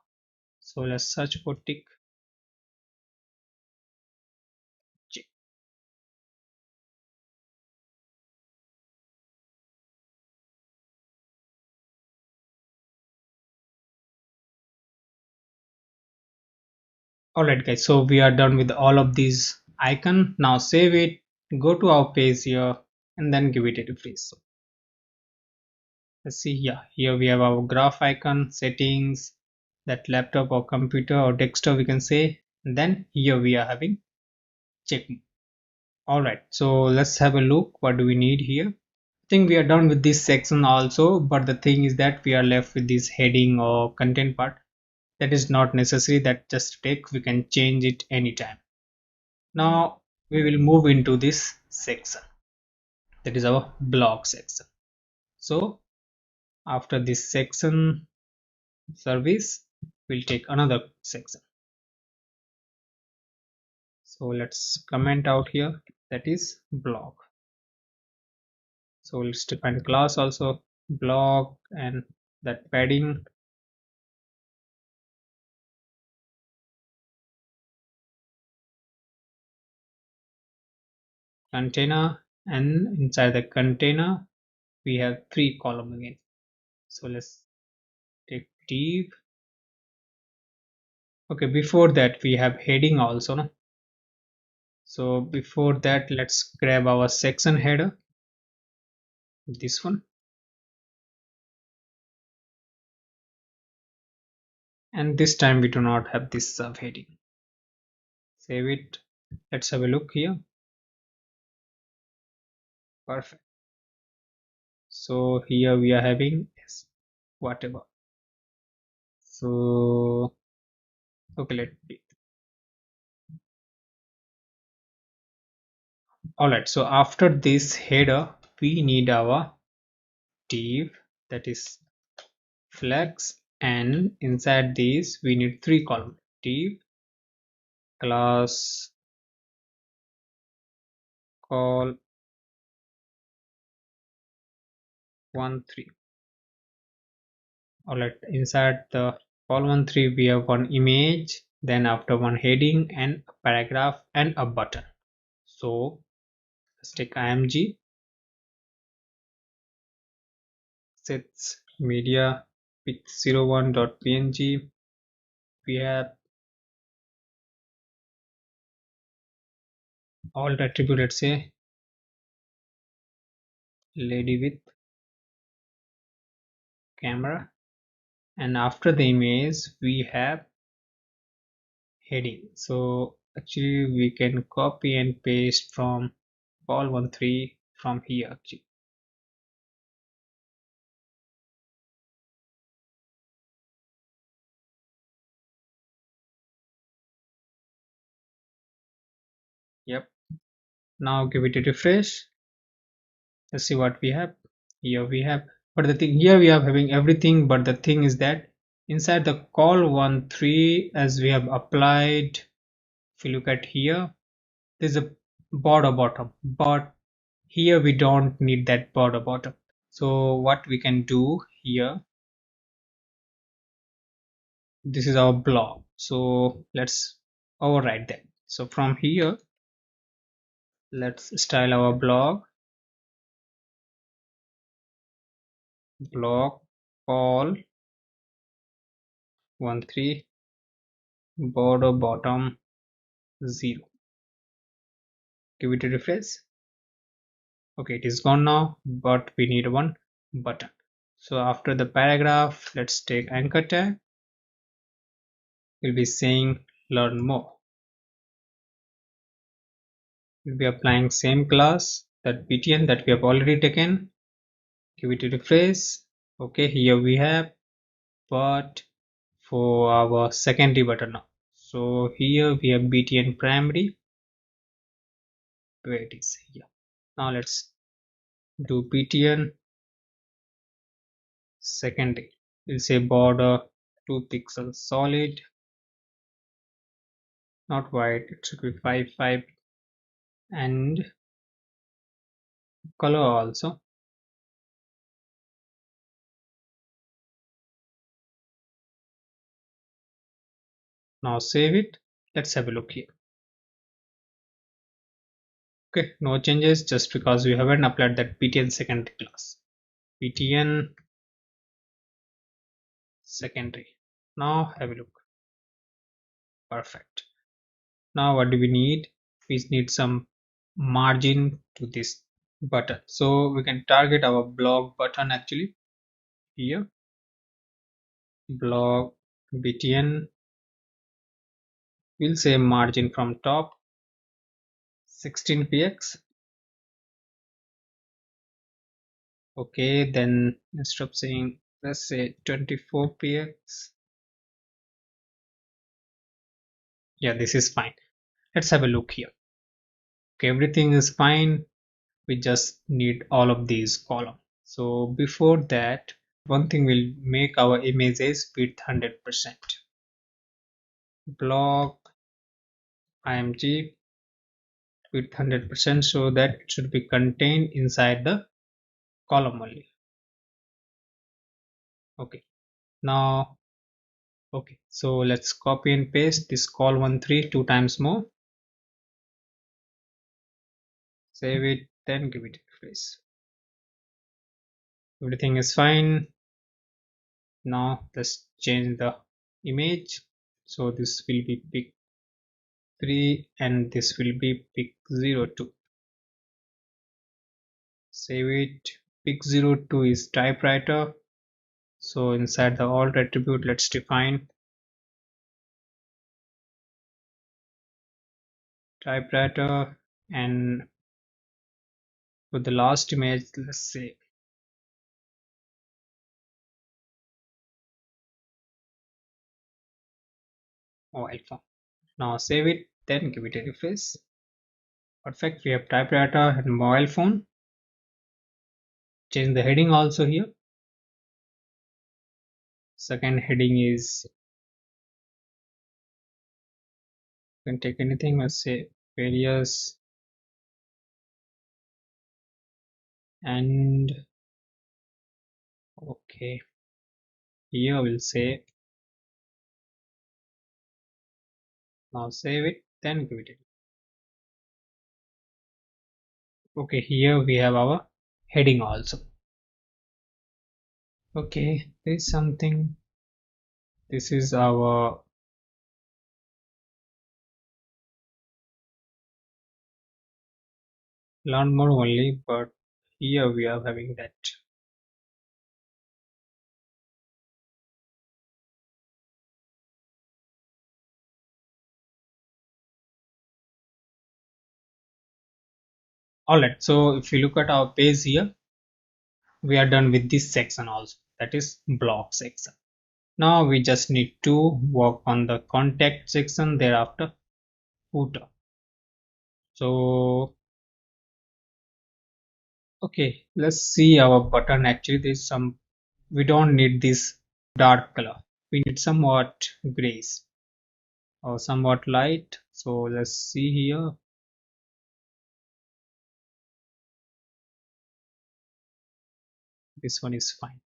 Speaker 1: So let's search for tick. Check. Alright guys, so we are done with all of these icon. Now save it, go to our page here, and then give it a refresh. So let's see here we have our graph icon, settings, that laptop or computer or desktop we can say, and then here we are having check. Alright, so let's have a look. What do we need here? I think we are done with this section also, but the thing is that we are left with this heading or content part. That is not necessary, that just text, we can change it anytime. Now we will move into this section, that is our blog section. So after this section service, we'll take another section. So let's comment out here, that is blog. So let's define class also, blog, and that padding, container, and inside the container we have 3 column again. So let's take div. Okay, before that we have heading also, no? So before that, let's grab our section header, this one, and this time we do not have this subheading. Save it. Let's have a look here. Perfect. So here we are having yes, whatever. So okay, let me. Alright, so after this header we need our div, that is flex, and inside this we need 3 columns, div, class, call 1 3. Alright, inside the call 3 we have one image, then after one heading and a paragraph and a button. So let's take img, sets media pic01.png. We have all attribute, let's say lady with camera, and after the image we have heading. So actually we can copy and paste from call 3 from here actually. Yep, now give it a refresh. Let's see what we have. Here we have, but the thing here we are having everything, but the thing is that inside the call 3, as we have applied, if you look at here, there's a border bottom, but here we don't need that border bottom. So what we can do here, this is our blog, so let's override that. So from here, let's style our blog call 13 border bottom 0. Give it a refresh. Okay, it is gone now, but we need one button. So after the paragraph, let's take anchor tag. We'll be saying learn more. We'll be applying same class, that btn that we have already taken. Give it a refresh. Okay, here we have, but for our secondary button now. So here we have btn primary, where it is here. Now let's do btn secondary. We'll say border 2 pixels solid, not white, it should be 5 and color also. Now save it. Let's have a look here. Okay, no changes just because we haven't applied that btn secondary class. btn secondary. Now have a look. Perfect. Now what do we need? We need some margin to this button. So we can target our blog button actually here. Blog btn. We'll say margin from top 16 px. Okay, then instead of saying, let's say 24 px. Yeah, this is fine. Let's have a look here. Okay, everything is fine. We just need all of these columns. So before that, one thing will make our images width 100%. Blog img width 100% so that it should be contained inside the column only. Okay, now okay, so let's copy and paste this call 13 two times more. Save it, then give it a refresh. Everything is fine. Now let's change the image. So this will be pic 3 and this will be pic 02. Save it. Pic 02 is typewriter. So inside the alt attribute, let's define typewriter, and for the last image, let's say mobile phone. Now save it, then give it a refresh. Perfect, we have typewriter and mobile phone. Change the heading also here. Second heading is, you can take anything, let's say various, and okay, here we'll say, now save it, then give it a, okay, here we have our heading also. Okay, there is something, this is our learn more only, but here we are having that. Alright, so if you look at our page here, we are done with this section also, that is blog section. Now we just need to work on the contact section, thereafter footer. So okay, let's see our button. Actually there's some, we don't need this dark color, we need somewhat grays or somewhat light. So let's see here. this one is fine.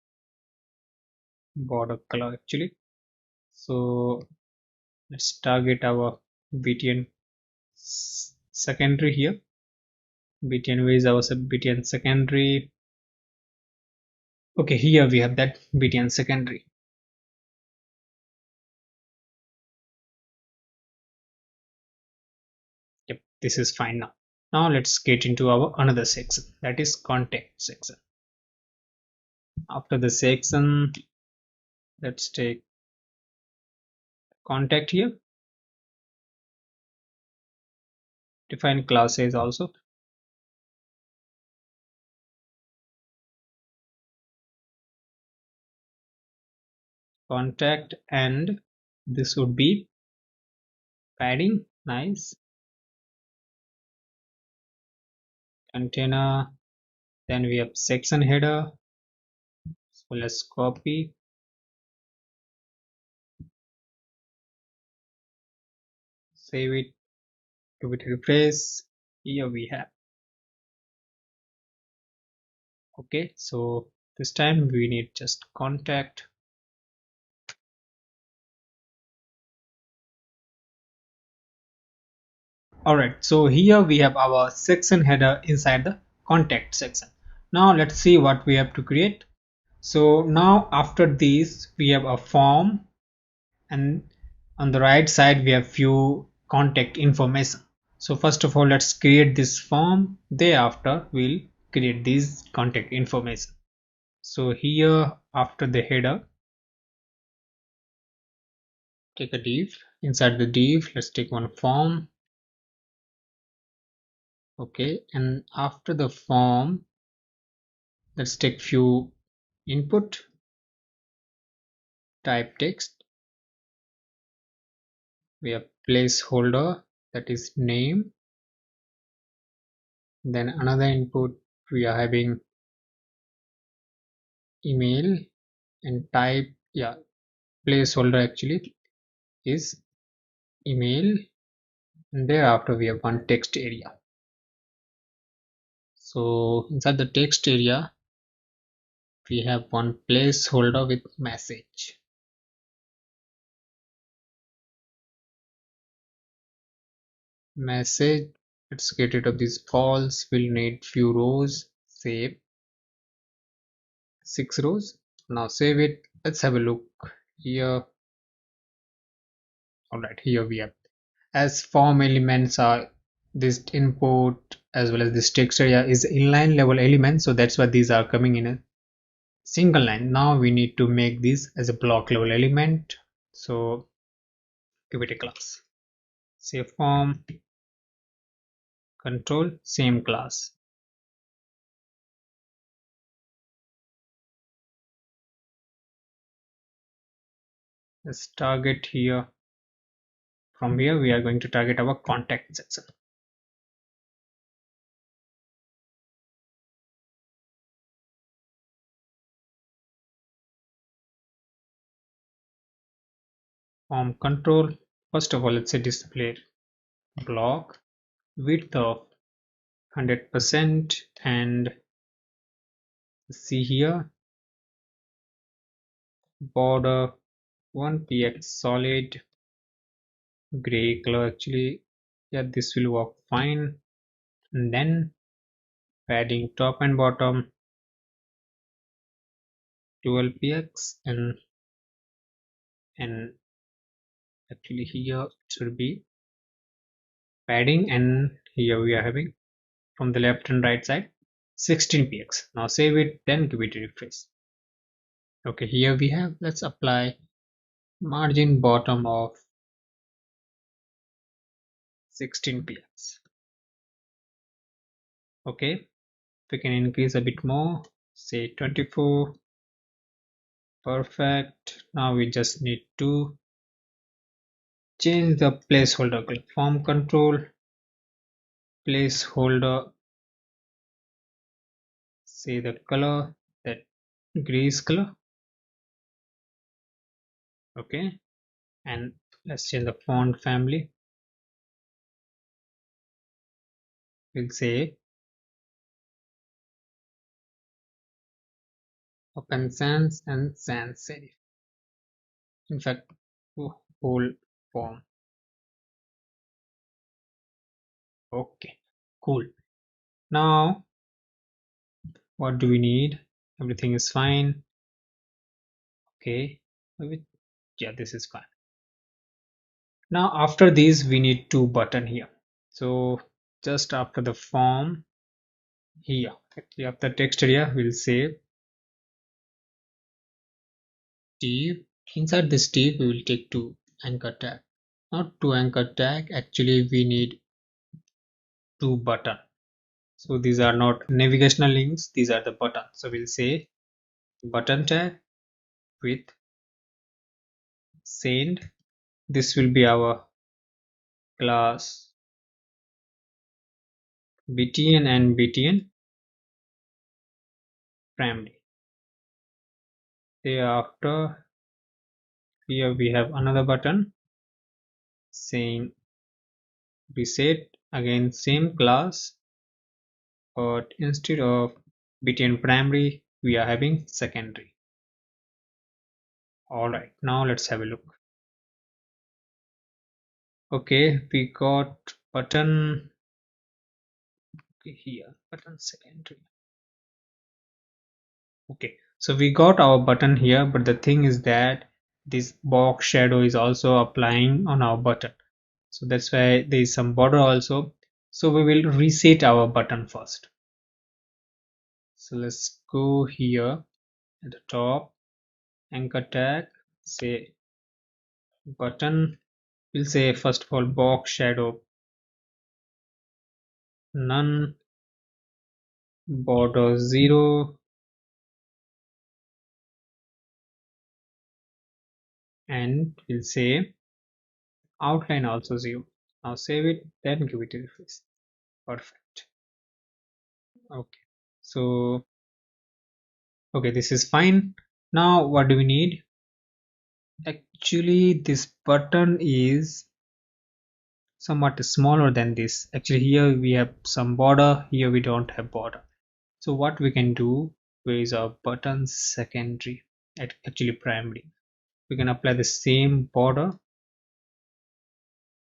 Speaker 1: Border color actually. So let's target our btn secondary here. Btn is our btn secondary. Okay, here we have that btn secondary. Yep, this is fine now. Now let's get into our another section, that is contact section. After the section, let's take contact here. Define classes also. Contact, and this would be padding. Nice. Container. Then we have section header. So let's copy. Save it. Give it a refresh. Here we have. Okay, so this time we need just contact. Alright, so here we have our section header inside the contact section. Now let's see what we have to create. So now after this we have a form, and on the right side we have few contact information. So first of all, let's create this form. Thereafter we'll create this contact information. So here after the header, take a div. Inside the div, let's take one form. Okay, and after the form, let's take few input. Type text. We have placeholder, that is name. Then another input, we are having email, and type, yeah, placeholder actually is email, and thereafter we have one text area. So inside the text area we have one placeholder with message. Message, let's get rid of these false. We'll need few rows. Save. 6 rows. Now save it. Let's have a look here. Alright, here we have, as form elements are this input as well as this text area is inline level element, so that's why these are coming in a single line. Now we need to make this as a block level element, so give it a class. Say form control, same class. Let's target here. From here we are going to target our contact section. Form control, first of all let's say display block width of 100%, and see here border 1px solid gray color actually. Yeah, this will work fine. And then padding top and bottom 12px, and actually here it should be padding, and here we are having from the left and right side 16px. Now save it, then give it a refresh. Okay, here we have, let's apply margin bottom of 16px. Okay, we can increase a bit more, say 24. Perfect. Now we just need to change the placeholder. Form control placeholder, say the color, that grayish color. Okay, and let's change the font family. We'll say open sans and sans serif. In fact, whole form. Okay, cool. Now, what do we need? Everything is fine. Okay, yeah, this is fine. Now, after these, we need two button here. So, just after the form here, actually after text area, we'll say div. Inside this div, we will take two anchor tag. Not two anchor tag. Actually, we need two button. So these are not navigational links, these are the buttons. So we'll say button tag with send. This will be our class btn and btn primary. Thereafter, here we have another button saying reset, again same class, but instead of btn primary we are having secondary. Alright, now let's have a look. Okay, we got button. Okay, here button secondary. Okay, so we got our button here, but the thing is that this box shadow is also applying on our button, so that's why there is some border also. So we will reset our button first. So let's go here at the top, anchor tag, say button. We'll say first of all box shadow none, border 0, and we'll say outline also 0. Now save it, then give it a refresh. Perfect. Okay, so okay, this is fine. Now what do we need? Actually, this button is somewhat smaller than this. Actually, here we have some border, here we don't have border. So what we can do is our button secondary, actually primary. We can apply the same border,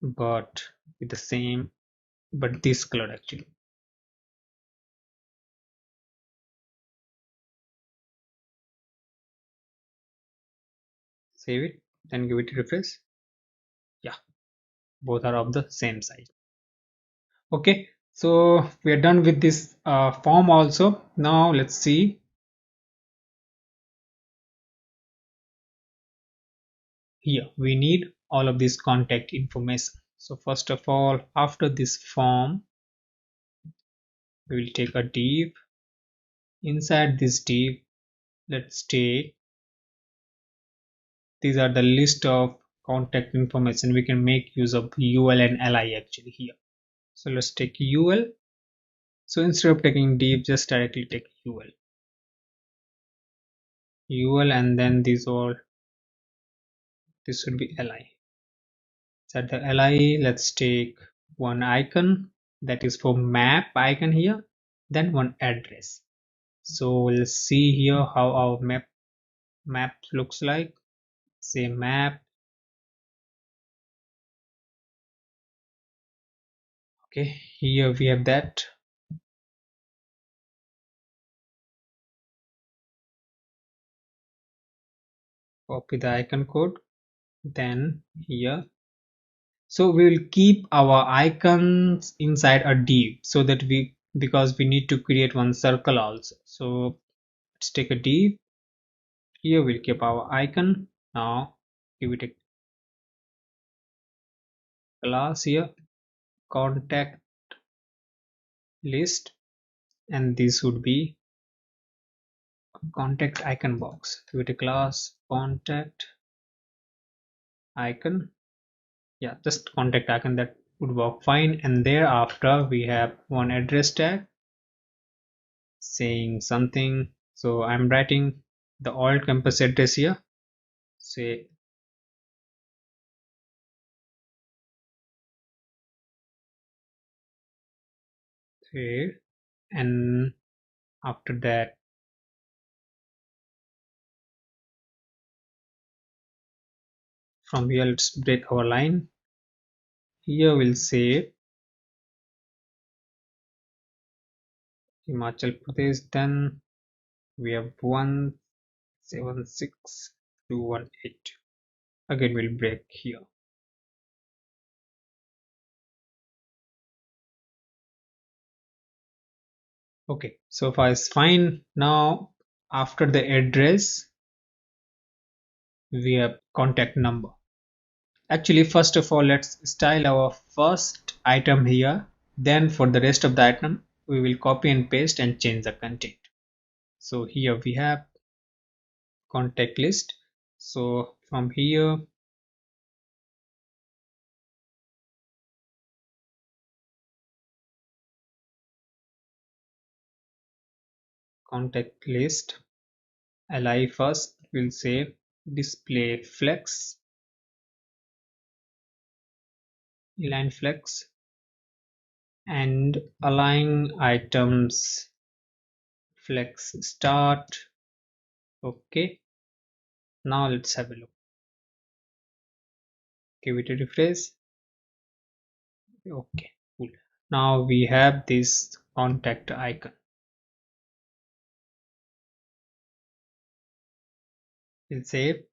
Speaker 1: but with the same, but this color actually. Save it, then give it a refresh. Yeah, both are of the same size. Okay, so we are done with this form also. Now let's see. Here we need all of this contact information. So first of all, after this form, we will take a div. Inside this div, let's take, these are the list of contact information. We can make use of ul and li actually here. So let's take ul. So instead of taking div, just directly take ul, and then these all, this should be li. So at the li, let's take one icon, that is for map icon here, then one address. So we'll see here how our map looks like. Say map. Okay, here we have that. Copy the icon code, then here. So we will keep our icons inside a div, so that because we need to create one circle also. So let's take a div. Here we'll keep our icon. Now give it a class here, contact list, and this would be contact icon box. Give it a class contact icon. Yeah, just contact icon, that would work fine. And thereafter we have one address tag saying something. So I'm writing the alt campus address here. Say here, and after that From here, let's break our line. Here we'll say Himachal Pradesh. Then we have 176218. Again, we'll break here. Okay, so far is fine. Now, after the address, we have contact number. Actually, first of all, let's style our first item here. Then for the rest of the item, we will copy and paste and change the content. So here we have contact list. So from here, contact list, li first, we'll say display flex, align flex, and align items flex start. Okay, now let's have a look. Give it a refresh. Okay, cool. Now we have this contact icon. We'll say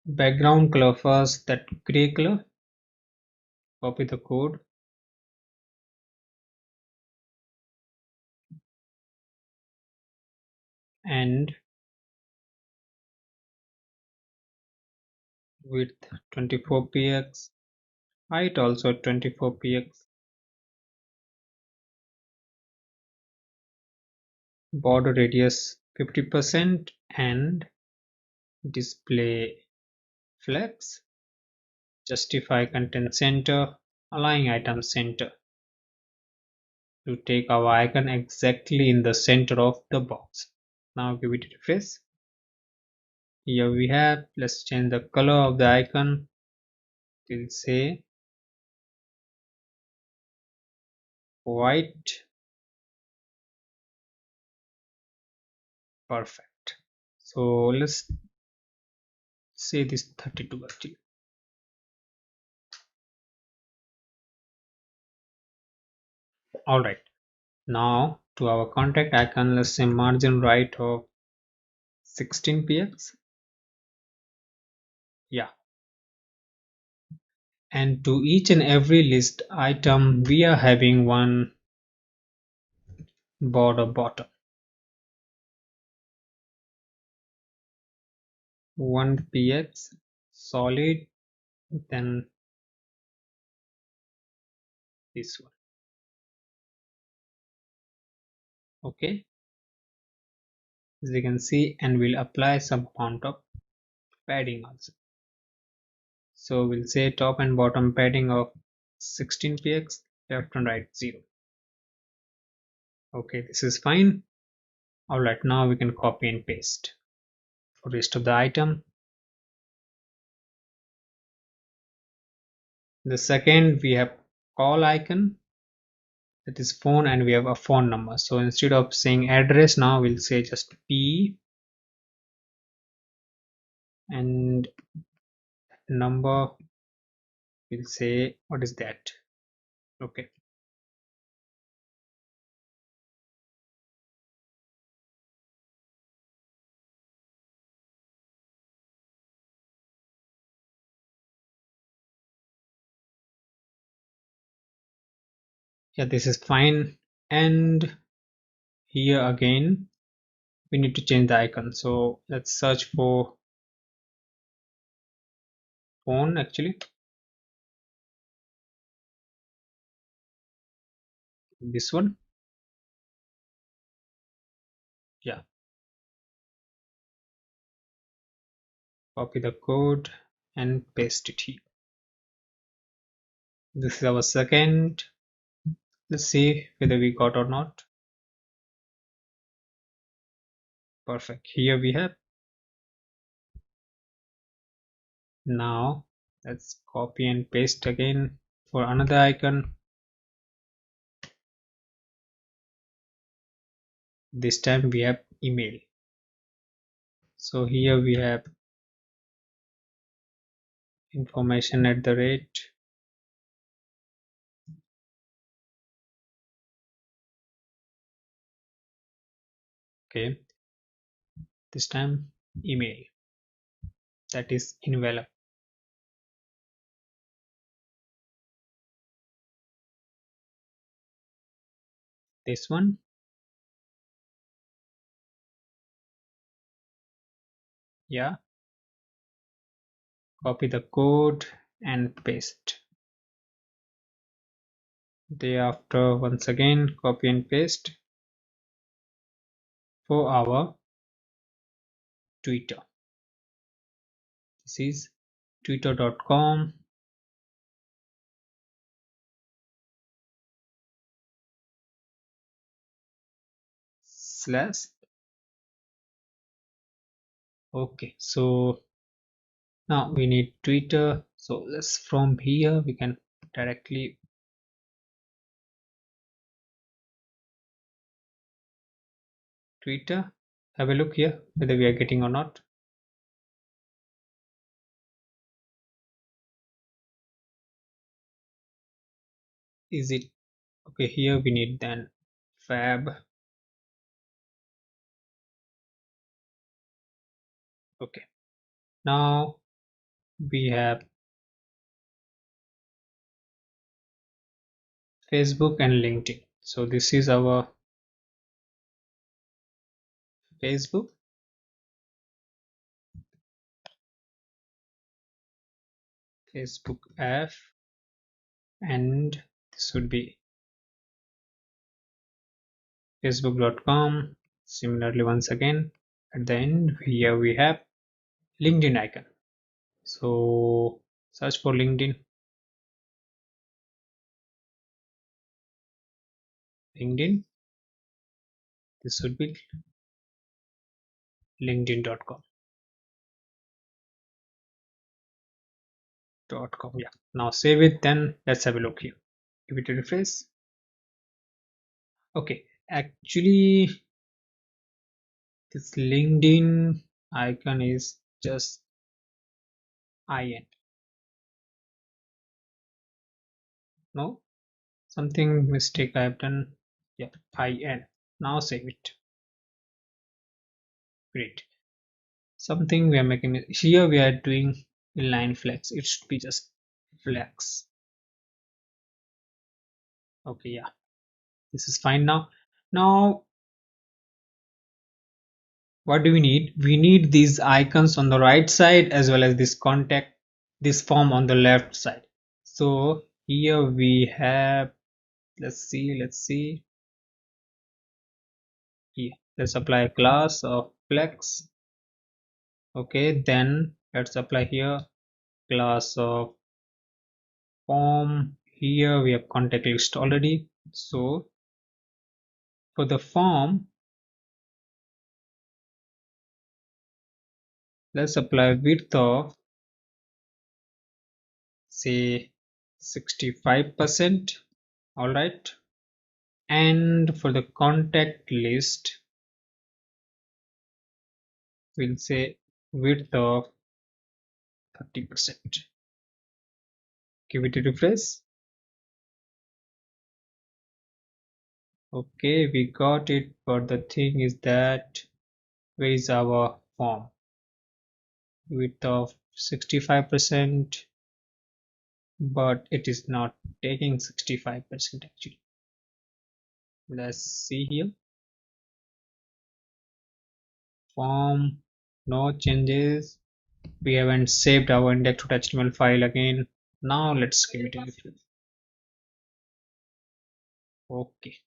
Speaker 1: background color first, that gray color. Copy the code and width 24 px, height also 24 px, border radius 50%, and display flex, justify content center, align item center to take our icon exactly in the center of the box. Now give it a refresh. Here we have, let's change the color of the icon. We'll say white. Perfect. So let's say this 32 actually. All right. Now to our contact icon, let's say margin right of 16 px. Yeah. And to each and every list item, we are having one border bottom. 1 px solid, then this one. Okay. As you can see, and we'll apply some amount of padding also. So we'll say top and bottom padding of 16 px, left and right 0. Okay, this is fine. All right, now we can copy and paste for rest of the item. The second, we have call icon, that is phone, and we have a phone number. So instead of saying address, now we'll say just P and number, we'll say what is that. Okay, yeah, this is fine. And here again we need to change the icon, so let's search for phone. Actually, this one. Yeah, copy the code and paste it here. This is our second. Let's see whether we got or not. Perfect. Here we have. Now let's copy and paste again for another icon. This time we have email. So here we have information at the rate. Okay, this time email, that is envelope. This one, yeah, copy the code and paste. Thereafter, once again, copy and paste for our Twitter. This is twitter.com slash. Okay, so now we need Twitter. So let's, from here we can directly Twitter. Have a look here whether we are getting or not. Is it okay? Here we need then fab. Okay, now we have Facebook and LinkedIn. So this is our Facebook, Facebook app, and this would be facebook.com. Similarly, once again at the end here we have LinkedIn icon. So search for LinkedIn. This would be linkedin.com. Yeah, now save it. Then let's have a look here. Give it a refresh. Okay, actually this LinkedIn icon is just IN. No, something mistake I have done. Yeah, IN. Now save it. Great. Something we are making here, we are doing inline flex. It should be just flex. Okay, yeah, this is fine now. Now what do we need? We need these icons on the right side as well as this form on the left side. So here we have, let's see here, let's apply a class of flex. Okay, then let's apply here class of form. Here we have contact list already. So for the form, let's apply width of say 65%. All right, and for the contact list we'll say width of 30%. Give it a refresh. Okay, we got it, but the thing is that where is our form? Width of 65%, but it is not taking 65% actually. Let's see here. Form, no changes. We haven't saved our index.html file again. Now let's give it a refresh. Okay,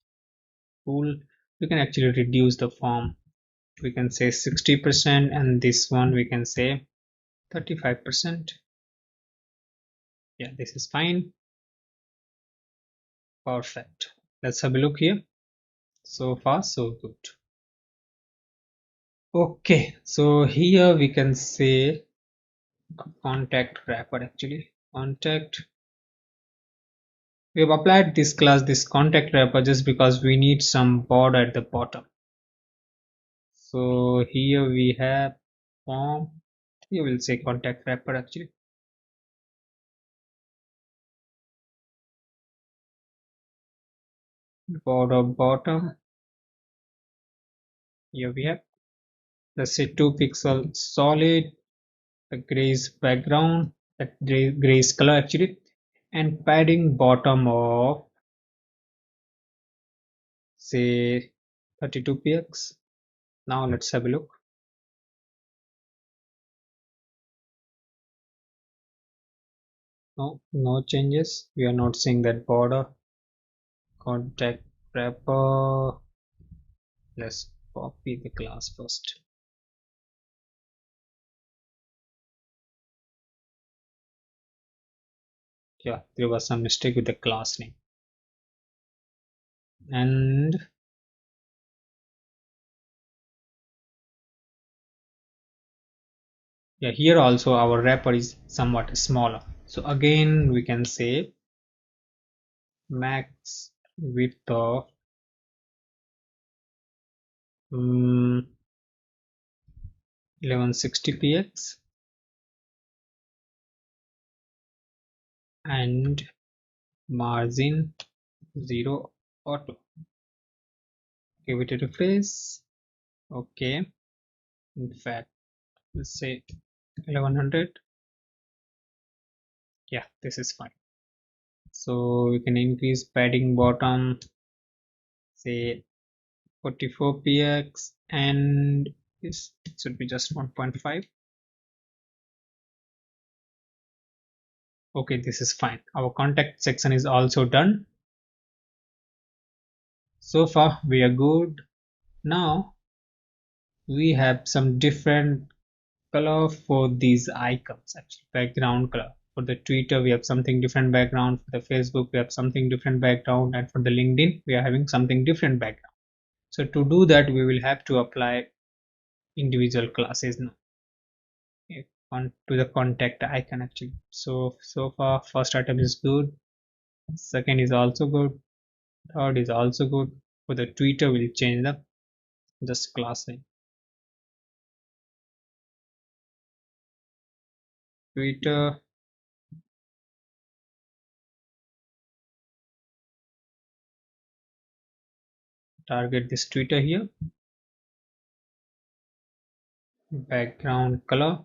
Speaker 1: cool. We can actually reduce the form. We can say 60%, and this one we can say 35%. Yeah, this is fine. Perfect. Let's have a look here. So far so good. Okay, so here we can say contact wrapper. Actually contact, we have applied this class, this contact wrapper, just because we need some border at the bottom. So here we have form, here we'll say contact wrapper actually. border bottom. Here we have, let's say 2 pixel solid, the grays background, that grays color actually, and padding bottom of say 32 px. Now let's have a look. No changes. We are not seeing that border. Contact wrapper. Let's copy the class first. Yeah, there was some mistake with the class name. And yeah, here also our wrapper is somewhat smaller. So again, we can say max width of 1160px and margin 0 auto. Give it a refresh. Okay, in fact, let's say 1100. Yeah, this is fine. So we can increase padding bottom, say 44px, and this should be just 1.5. Okay, this is fine. Our contact section is also done. So far we are good. Now we have some different color for these icons, actually background color. For the Twitter we have something different background, for the Facebook we have something different background, and for the LinkedIn we are having something different background. So to do that we will have to apply individual classes now on to the contact icon actually. So far first item is good, second is also good, third is also good. For the Twitter we'll change the just class name. Twitter, target this Twitter here. Background color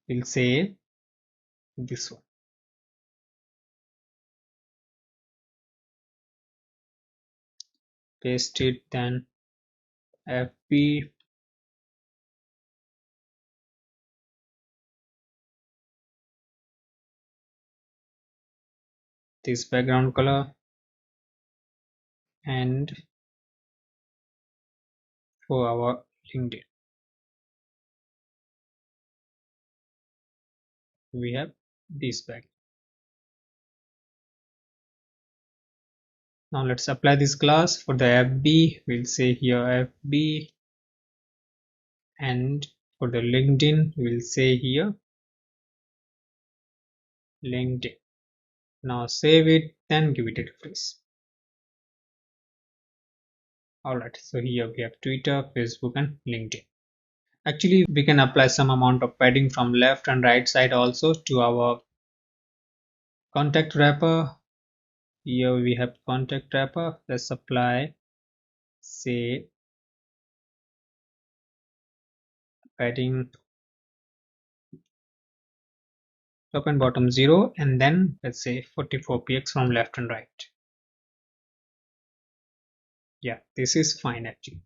Speaker 1: we'll say this one. Paste it, then FB, this background color, and for our LinkedIn we have this back. Now let's apply this class. For the FB we'll say here FB, and for the LinkedIn we'll say here LinkedIn. Now save it, then give it a refresh. Alright, so here we have Twitter, Facebook, and LinkedIn. Actually we can apply some amount of padding from left and right side also to our contact wrapper. Here we have contact wrapper. Let's apply say padding top and bottom 0, and then let's say 44px from left and right. Yeah, this is fine actually.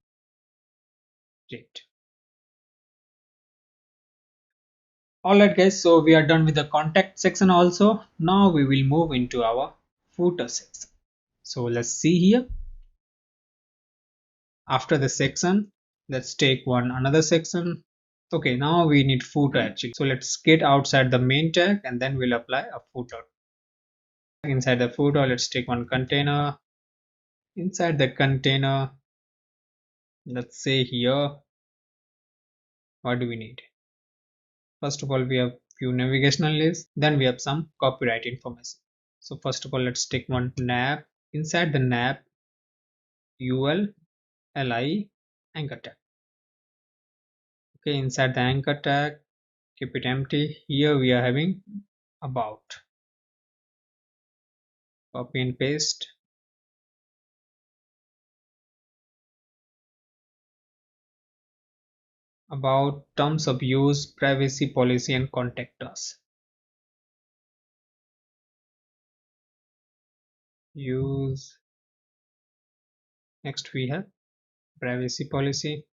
Speaker 1: Great. Alright guys, so we are done with the contact section also. Now we will move into our footer section. So let's see here. After the section, let's take another section. Okay, now we need footer actually. So let's get outside the main tag and then we'll apply a footer. Inside the footer, let's take one container. Inside the container, let's say here, what do we need? First of all, we have few navigational lists, then we have some copyright information. So first of all, let's take one nav. Inside the nav, ul li anchor tag. Okay, inside the anchor tag, keep it empty. Here we are having about. Copy and paste. about terms of use, privacy policy, and contact us. Use. Next we have privacy policy.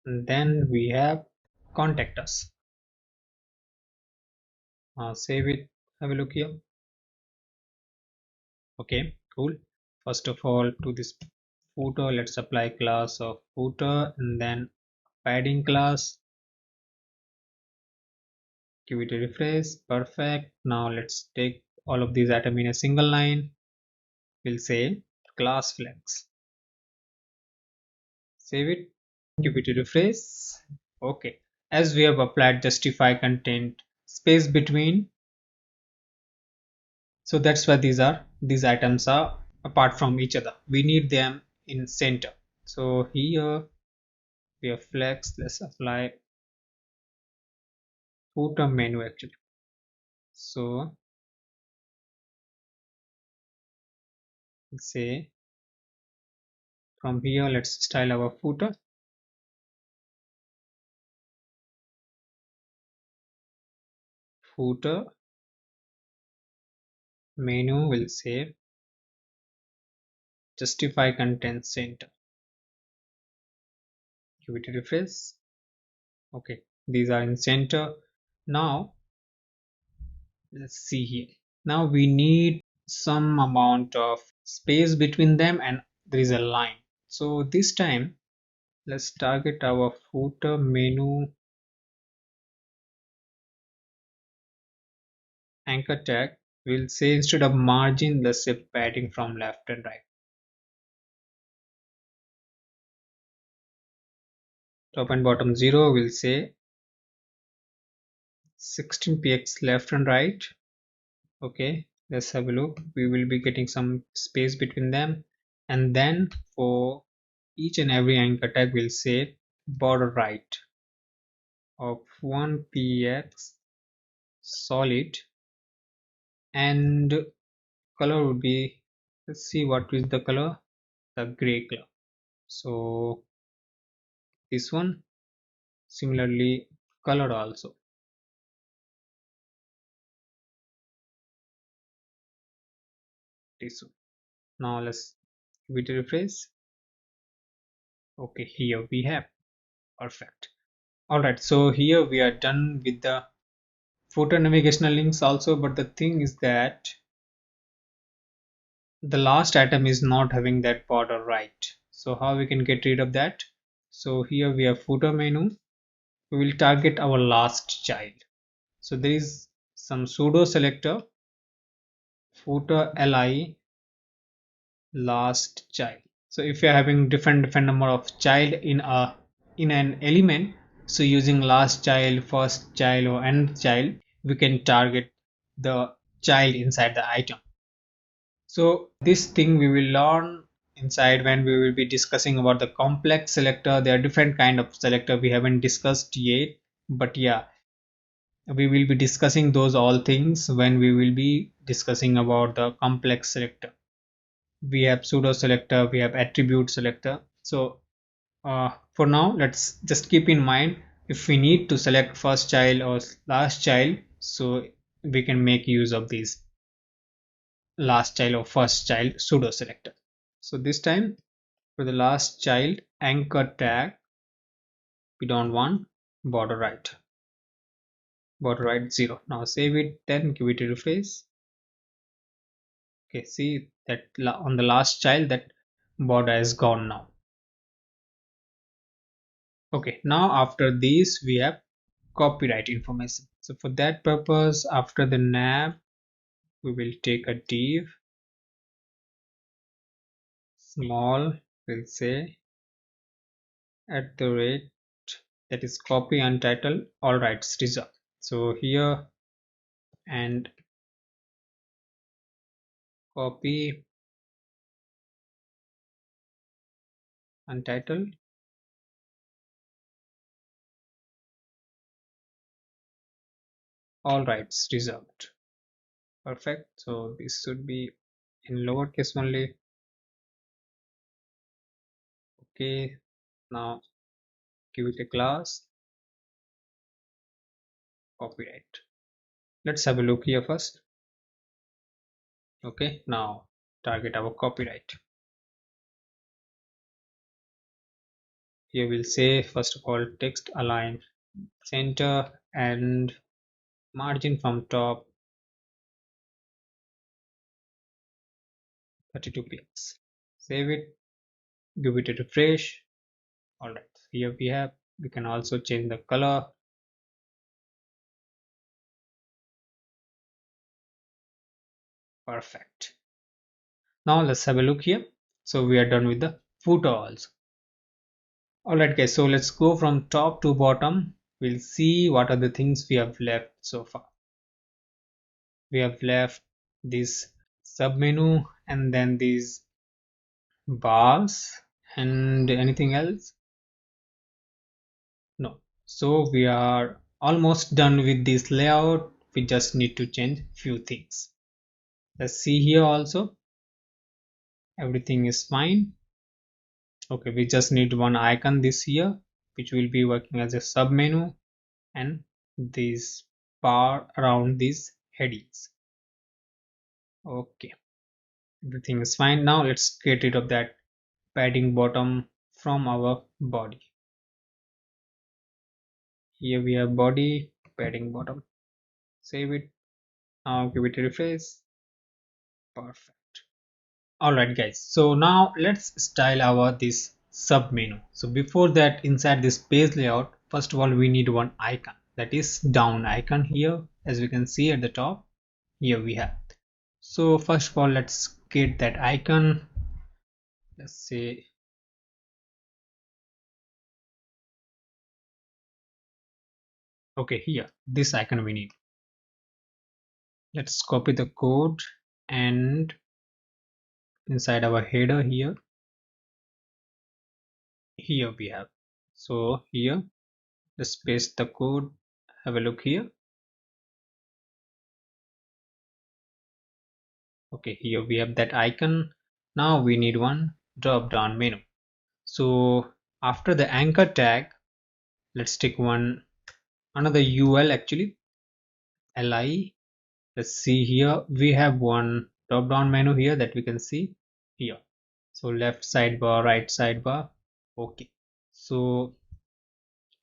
Speaker 1: And then we have contact us. Save it. Have a look here. Okay, cool. First of all, to this footer, let's apply class of footer and then padding class. Give it a refresh. Perfect. Now let's take all of these items in a single line. We'll say class flex. Save it. Give it a refresh. Okay. As we have applied justify content space between, so that's why these items are apart from each other. We need them in center. So here we have flex. Let's apply footer menu actually. So let's say from here let's style our footer. Footer menu will say justify content center. Give it a refresh. Okay, these are in center. Now let's see here. Now we need some amount of space between them and there is a line. So this time let's target our footer menu anchor tag. We'll say instead of margin, let's say padding from left and right. Top and bottom 0, we'll say 16px left and right. Okay, let's have a look. We will be getting some space between them, and then for each and every anchor tag we'll say border right of 1px solid, and color would be, let's see what is the color, the gray color. So this one similarly colored also. This one. Now let's give it a refresh. Okay, here we have. Perfect. Alright, so here we are done with the footer navigational links also, but the thing is that the last item is not having that border right. So how we can get rid of that? So here we have footer menu. We will target our last child. So there is some pseudo selector footer li last child. So if you're having different number of child in an element, so using last child, first child, or nth child, we can target the child inside the item. So this thing we will learn inside when we will be discussing about the complex selector. There are different kind of selector we haven't discussed yet, but yeah, we will be discussing those all things when we will be discussing about the complex selector. We have pseudo selector, we have attribute selector. So for now let's just keep in mind, if we need to select first child or last child, so we can make use of these last child or first child pseudo selector. So this time for the last child anchor tag, we don't want border right 0. Now save it, then give it a refresh. Okay, see that on the last child that border is gone now. Okay, now after this we have copyright information. So for that purpose, after the nav, we will take a div small, we'll say at the rate, that is copy untitled all rights reserved. So here and copy untitled all rights reserved. Perfect. So this should be in lowercase only. Okay, now give it a class copyright. Let's have a look here first. Okay, now target our copyright. Here we'll say first of all text align center and margin from top 32 pixels. Save it, give it a refresh. Alright, here we can also change the color. Perfect. Now let's have a look here. So we are done with the footer also. Alright guys, so let's go from top to bottom. We'll see what are the things we have left so far. We have left this sub menu and then these bars and anything else. No, so we are almost done with this layout. We just need to change few things. Let's see here also everything is fine. Okay, we just need one icon this here which will be working as a sub menu and this bar around these headings. Okay, everything is fine. Now let's get rid of that padding bottom from our body. Here we have body padding bottom. Save it. Now give it a refresh. Perfect. Alright guys, so now let's style our this sub menu. So before that, inside this page layout, first of all we need one icon, that is down icon here. As we can see at the top, here we have. So first of all let's get that icon. Let's say okay, here this icon we need. Let's copy the code and inside our header here we have. So here let's paste the code. Have a look here. Okay, here we have that icon. Now we need one drop down menu. So after the anchor tag, let's take one another UL actually li. Let's see here we have one drop down menu here that we can see here. So left sidebar, right sidebar. Okay, so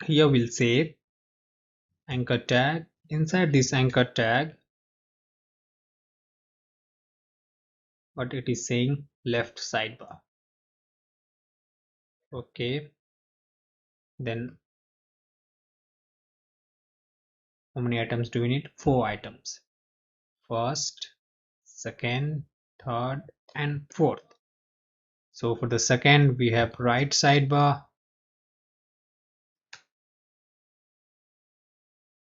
Speaker 1: here we'll say anchor tag. Inside this anchor tag, what it is saying, left sidebar. Okay, then how many items do we need? 4 items. First, second, third, and fourth. So for the second, we have right sidebar.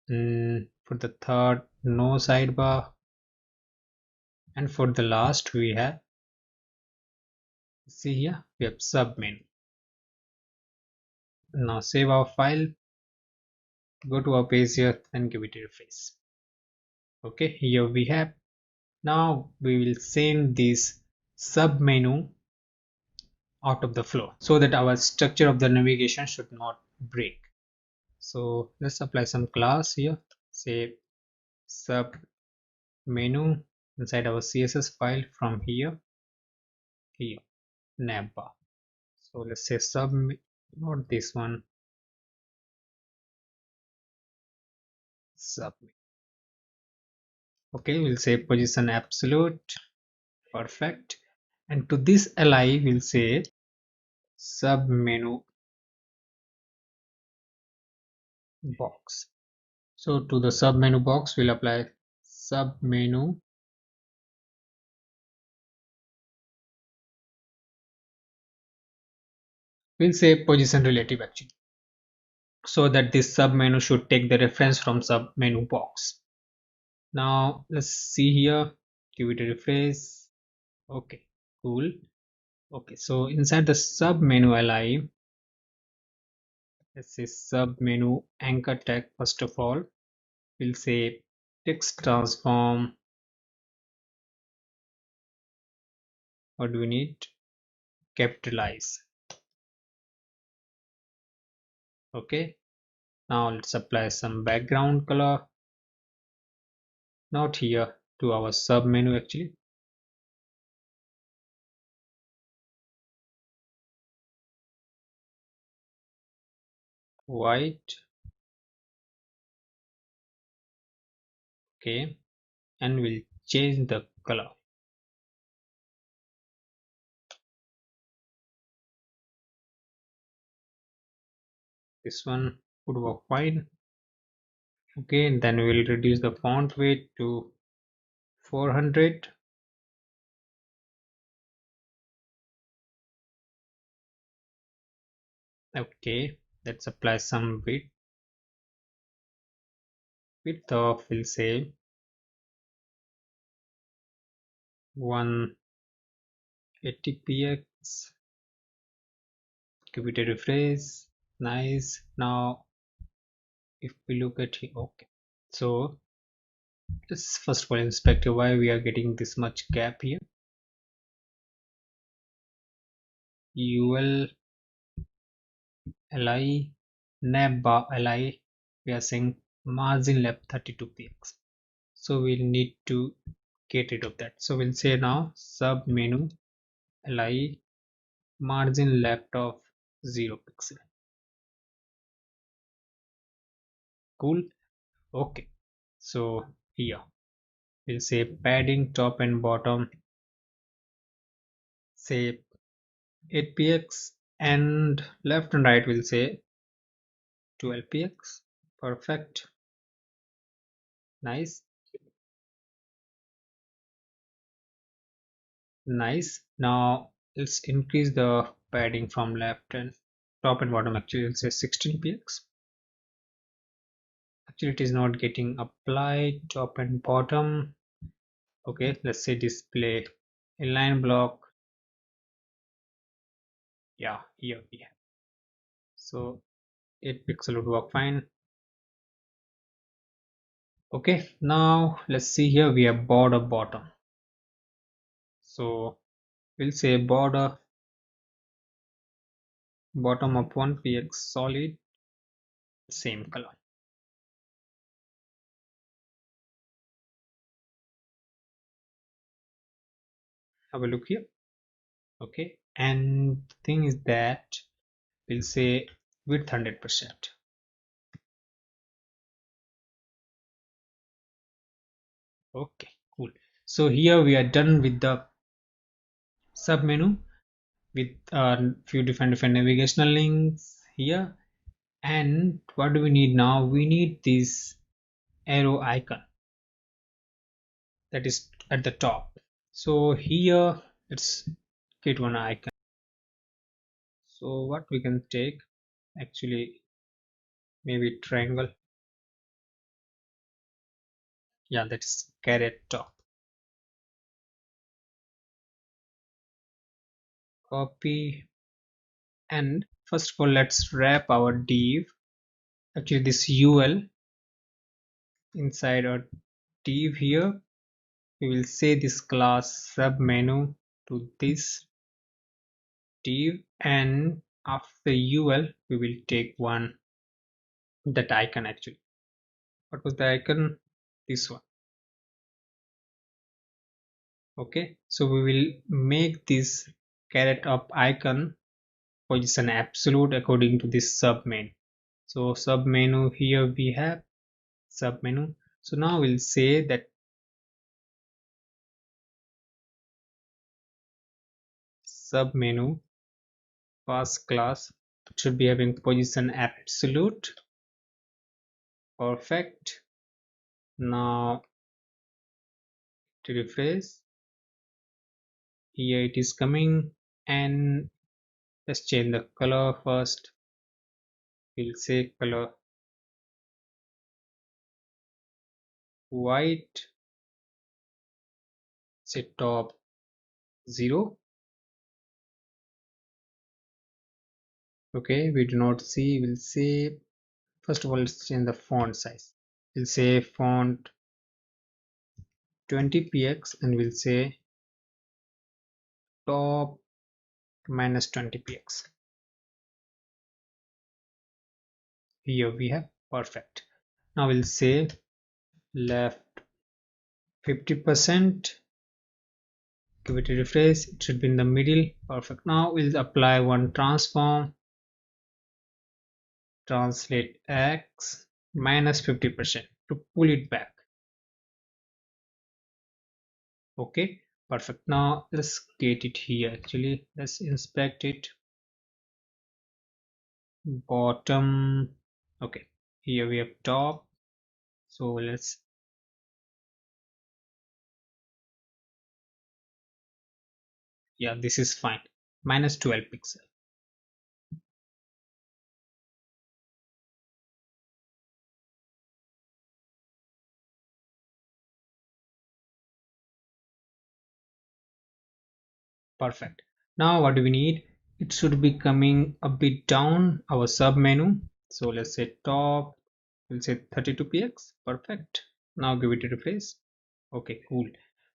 Speaker 1: For the third, no sidebar. And for the last, we have, see here, we have sub menu. Now save our file, go to our page here and give it a refresh. Okay, here we have. Now we will send this sub menu out of the flow so that our structure of the navigation should not break. So let's apply some class here. Say sub menu inside our CSS file from here Navbar. So let's say sub, not this one, sub. Okay, we'll say position absolute. Perfect. And to this li we'll say sub menu box. So to the sub menu box we'll apply sub menu we'll say position relative actually, so that this sub menu should take the reference from sub menu box. Now let's see here, give it a refresh. Okay, cool. Okay, so inside the sub menu li, let's say sub menu anchor tag. First of all we'll say text transform. What do we need? Capitalize. Okay, now let's apply some background color, not here, to our sub menu actually. White. Okay, and we'll change the color. This one would work fine. Okay, and then we'll reduce the font weight to 400. Okay, let's apply some width of, we'll say 180 px. Give it a refresh. Nice. Now if we look at here, okay, so let's first of all inspect why we are getting this much gap here. ul li navbar li, we are saying margin left 32 px, so we'll need to get rid of that. So we'll say now sub menu li margin left of 0 pixel. Cool. Okay, so here we'll say padding top and bottom, say 8 px, and left and right will say 12 px. Perfect. Nice. Nice. Now let's increase the padding from left and top and bottom. Actually, let's say 16 px. Actually, it is not getting applied top and bottom. Okay, let's say display inline block. Yeah, here we have. So 8 pixel would work fine. Okay, now let's see here we have border bottom. So we'll say border bottom of 1 px solid, same color. Have a look here. Okay, and the thing is that we'll say width 100%. Okay, cool. So here we are done with the sub menu with a few different navigational links here. And what do we need now? We need this arrow icon that is at the top. So here let's get one icon. So what we can take, actually maybe triangle. Yeah, that's caret top. Copy, and first of all let's wrap our div, actually this ul inside our div. Here we will say this class sub menu to this div, and after ul we will take one, that icon. Actually, what was the icon? This one. Okay, so we will make this caret up icon position absolute according to this sub menu. So sub menu, here we have sub menu. So now we'll say that sub menu first class should be having position absolute. Perfect. Now to refresh, here it is coming, and let's change the color first. We'll say color white, say top 0. Okay, we do not see. We'll say first of all let's change the font size. We'll say font 20 px, and we'll say top minus 20 px. here we have perfect. Now we'll say left 50%, give it a refresh, it should be in the middle, perfect. Now we'll apply one transform, translate x minus 50% to pull it back. Okay, perfect. Now let's get it here. Actually, let's inspect it. Bottom. Okay, here we have top. So let's, yeah, this is fine. Minus 12 pixel. Perfect. Now what do we need? It should be coming a bit down our sub menu. So let's say top, we'll say 32px. Perfect. Now give it a refresh. Okay, cool.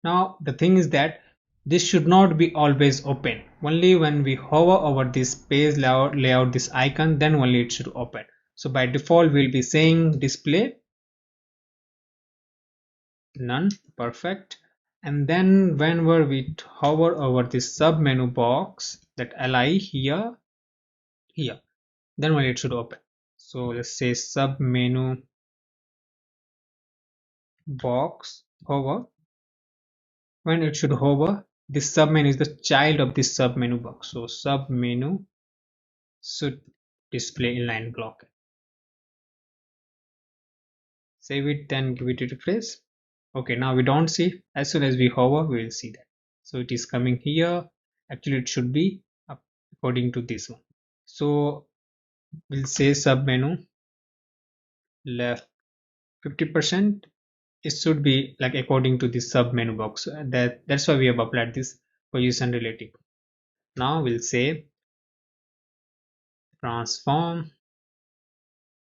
Speaker 1: Now the thing is that this should not be always open. Only when we hover over this page layout this icon, then only it should open. So by default we'll be saying display none. Perfect. And then whenever we hover over this sub menu box, that li here, then only it should open. So let's say sub menu box hover. When it should hover, this sub menu is the child of this sub menu box. So sub menu should display inline block. Save it, then give it a refresh. Okay, now we don't see. As soon as we hover, we will see that. So it is coming here. Actually, it should be up according to this one. So we'll say sub menu left 50%. It should be like according to this sub menu box. That's why we have applied this position relative. Now we'll say transform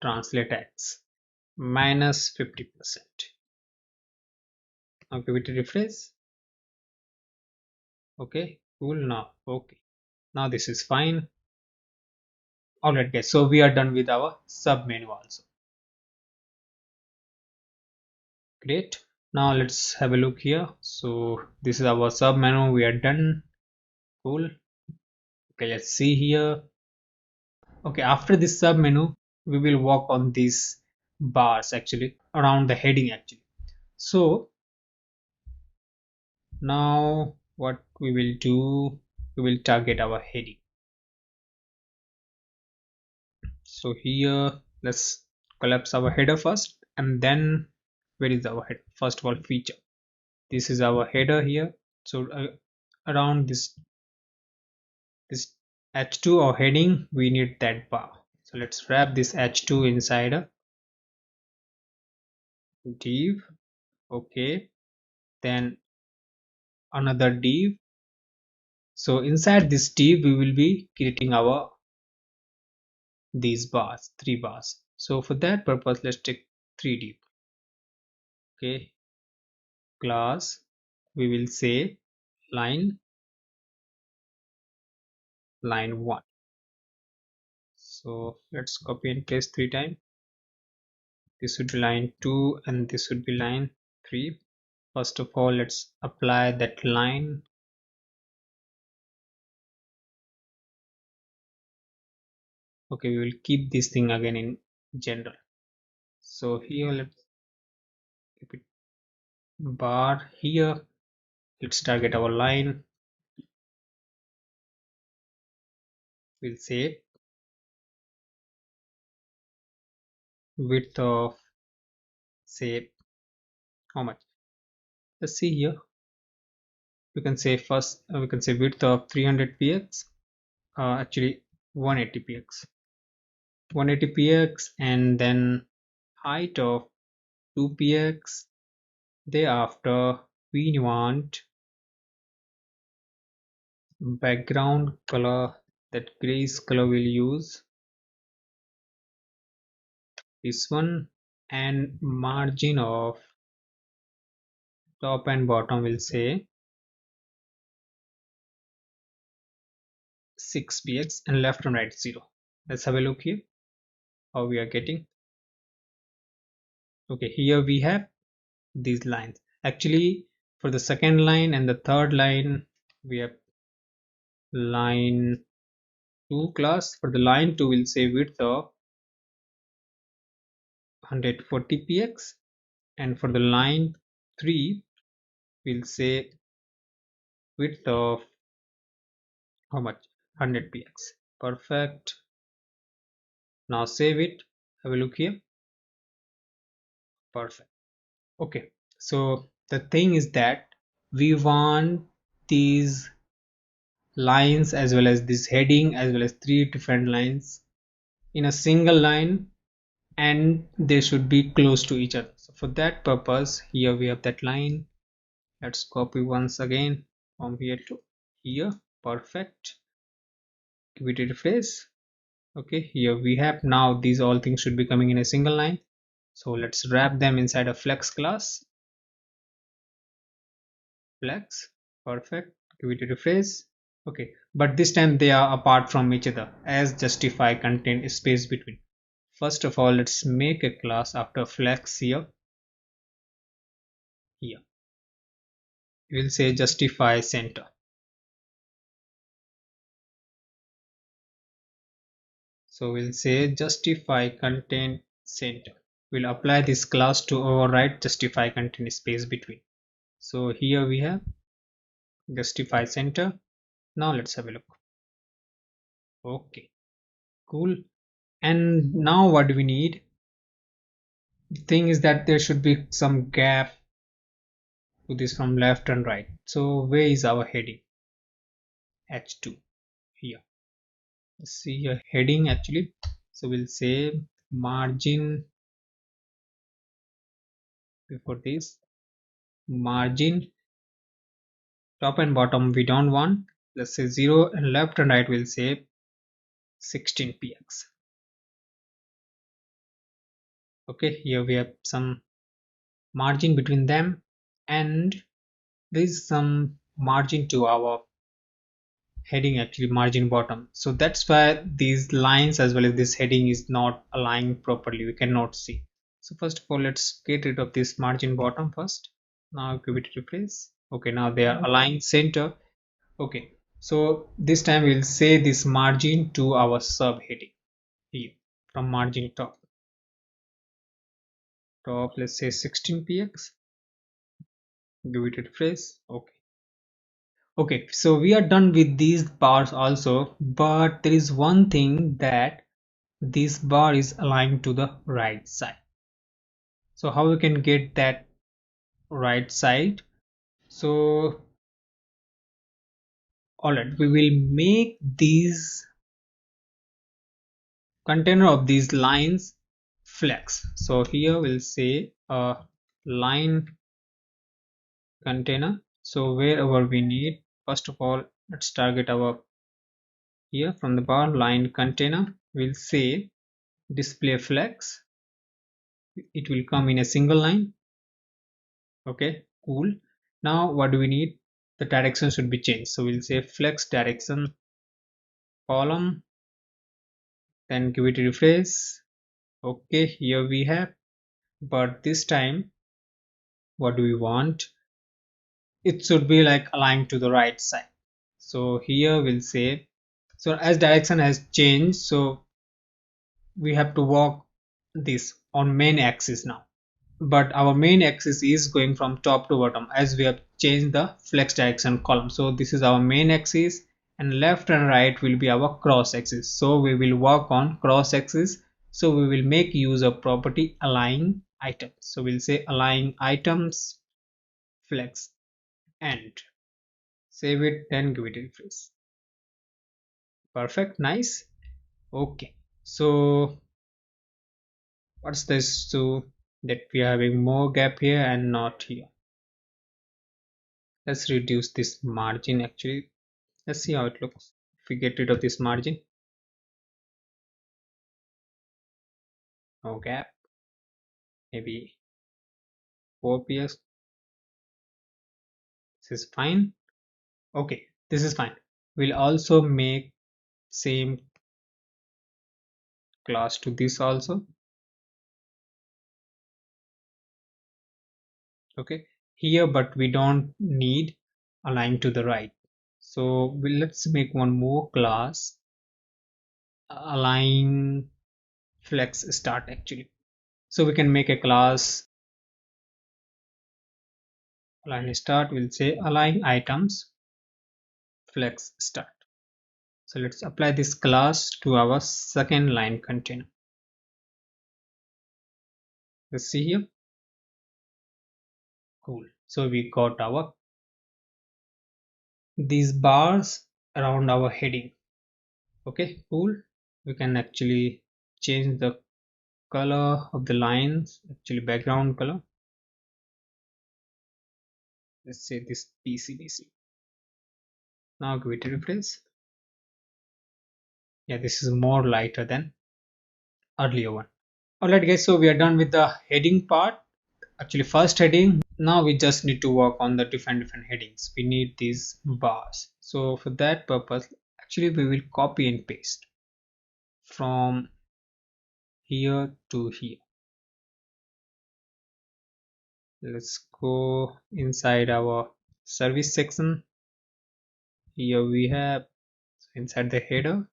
Speaker 1: translate x minus 50%. Now give it a refresh. Okay, cool. Now okay, now this is fine. Alright guys, so we are done with our sub menu also. Great. Now let's have a look here. So this is our sub menu. We are done. Cool. Okay, let's see here. Okay, after this sub menu we will work on these bars actually around the heading actually. So now what we will do, we will target our heading. So here let's collapse our header first, and then where is our head? First of all, feature. This is our header here. So around this h2 or heading we need that bar. So let's wrap this h2 inside a div. Okay, then another div. So inside this div we will be creating our these bars, 3 bars. So for that purpose let's take 3 div. Okay, class, we will say line 1. So let's copy and paste 3 times. This would be line 2 and this would be line 3. First of all, let's apply that line. Okay, we will keep this thing again in general. So here let's keep it bar here. Let's target our line. We'll say width of, say, how much? Let's see here. We can say first we can say width of 300px, actually 180px, 180px, and then height of 2px. Thereafter we want background color, that grays color we'll use this one, and margin of top and bottom will say 6px, and left and right 0. Let's have a look here. how we are getting. Okay, here we have these lines. Actually, for the second line and the third line, we have line 2 class. For the line 2, we'll say width of 140 px, and for the line 3, we'll say width of how much? 100 px. Perfect. Now save it. Have a look here. Perfect. Okay, so the thing is that we want these lines as well as this heading as well as three different lines in a single line, and they should be close to each other. So for that purpose, here we have that line. Let's copy once again from here to here. Perfect. Give it a refresh. Okay, here we have now these all things should be coming in a single line. So let's wrap them inside a flex class. Flex. Perfect. Give it a refresh. Okay, but this time they are apart from each other as justify content space between. First of all, let's make a class after flex here. Here we'll say justify center. So we'll say justify content center. We'll apply this class to override justify content space between. So here we have justify center. Now let's have a look. Okay, cool. And now what do we need? The thing is that there should be some gap to this from left and right. So where is our heading? H2 here. Let's see here heading actually. So we'll say margin before this, margin top and bottom we don't want. Let's say 0, and left and right we'll say 16 px. Okay, here we have some margin between them, and there is some margin to our heading, actually margin bottom. So that's why these lines as well as this heading is not aligned properly, we cannot see. So first of all, let's get rid of this margin bottom first. Now give it a replace. Okay, now they are aligned center. Okay, so this time we'll say this margin to our subheading here from margin top. Let's say 16 px. Give it a refresh. Okay, so we are done with these bars also, but there is one thing that this bar is aligned to the right side. So how we can get that right side? So alright, we will make these container of these lines flex. So here we'll say a line container. So wherever we need, first of all, let's target our here from the bar line container. We'll say display flex. It will come in a single line. Okay, cool. Now what do we need? The direction should be changed. So we'll say flex direction column, then give it a refresh. Okay, here we have, but this time what do we want? It should be like aligned to the right side. So here we'll say, so as direction has changed, so we have to walk this on main axis now, but our main axis is going from top to bottom as we have changed the flex direction column. So this is our main axis, and left and right will be our cross axis. So we will work on cross axis. So we will make use of property align items. So we'll say align items flex and save it, then give it a refresh. Perfect, nice. Okay, so what's this? So that we are having more gap here and not here. Let's reduce this margin. Actually, let's see how it looks if we get rid of this margin. No gap, maybe 4 ps. This is fine. Okay, this is fine. We'll also make same class to this also. Okay, here, but we don't need align to the right. So let's make one more class, align flex start actually. So we can make a class align start. We'll say align items flex start. So let's apply this class to our second line container. Let's see here. Cool. So we got our these bars around our heading. Okay, cool. We can actually change the color of the lines, actually background color. Let's say this PCBC. Now give it a refresh. Yeah, this is more lighter than earlier one. Alright guys, so we are done with the heading part. Actually first heading. Now we just need to work on the different headings. We need these bars. So for that purpose, actually we will copy and paste from here to here. Let's go inside our service section. Here we have inside the header,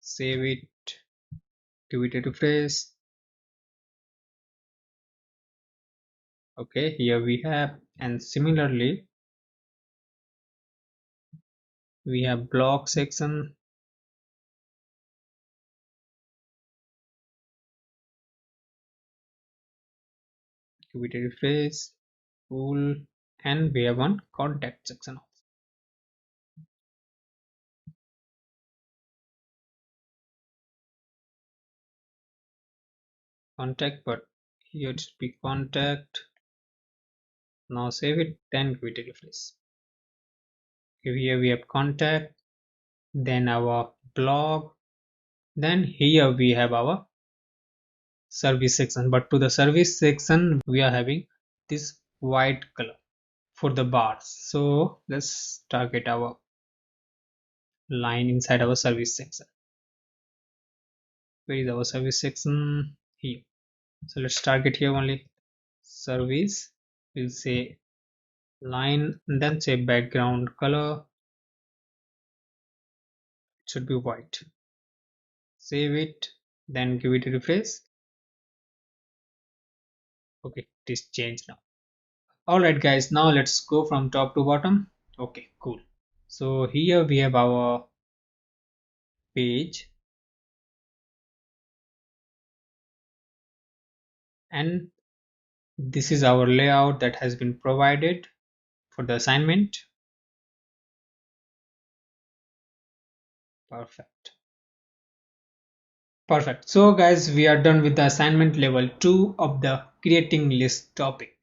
Speaker 1: save it, give it a refresh. Okay, here we have, and similarly we have block section. Give it a refresh. Cool. And we have one contact section also. Contact, but here it should be contact. Now save it, then give it a refresh. Okay, here we have contact, then our blog, then here we have our service section, but to the service section we are having this white color for the bars. So let's target our line inside our service section. Where is our service section? Here. So let's target here only. Service, we'll say line, and then say background color, it should be white. Save it, then give it a refresh. Okay, it is changed now. Alright guys, now let's go from top to bottom. Okay, cool. So here we have our page, and this is our layout that has been provided for the assignment. Perfect. So guys, we are done with the assignment level 2 of the creating list topic.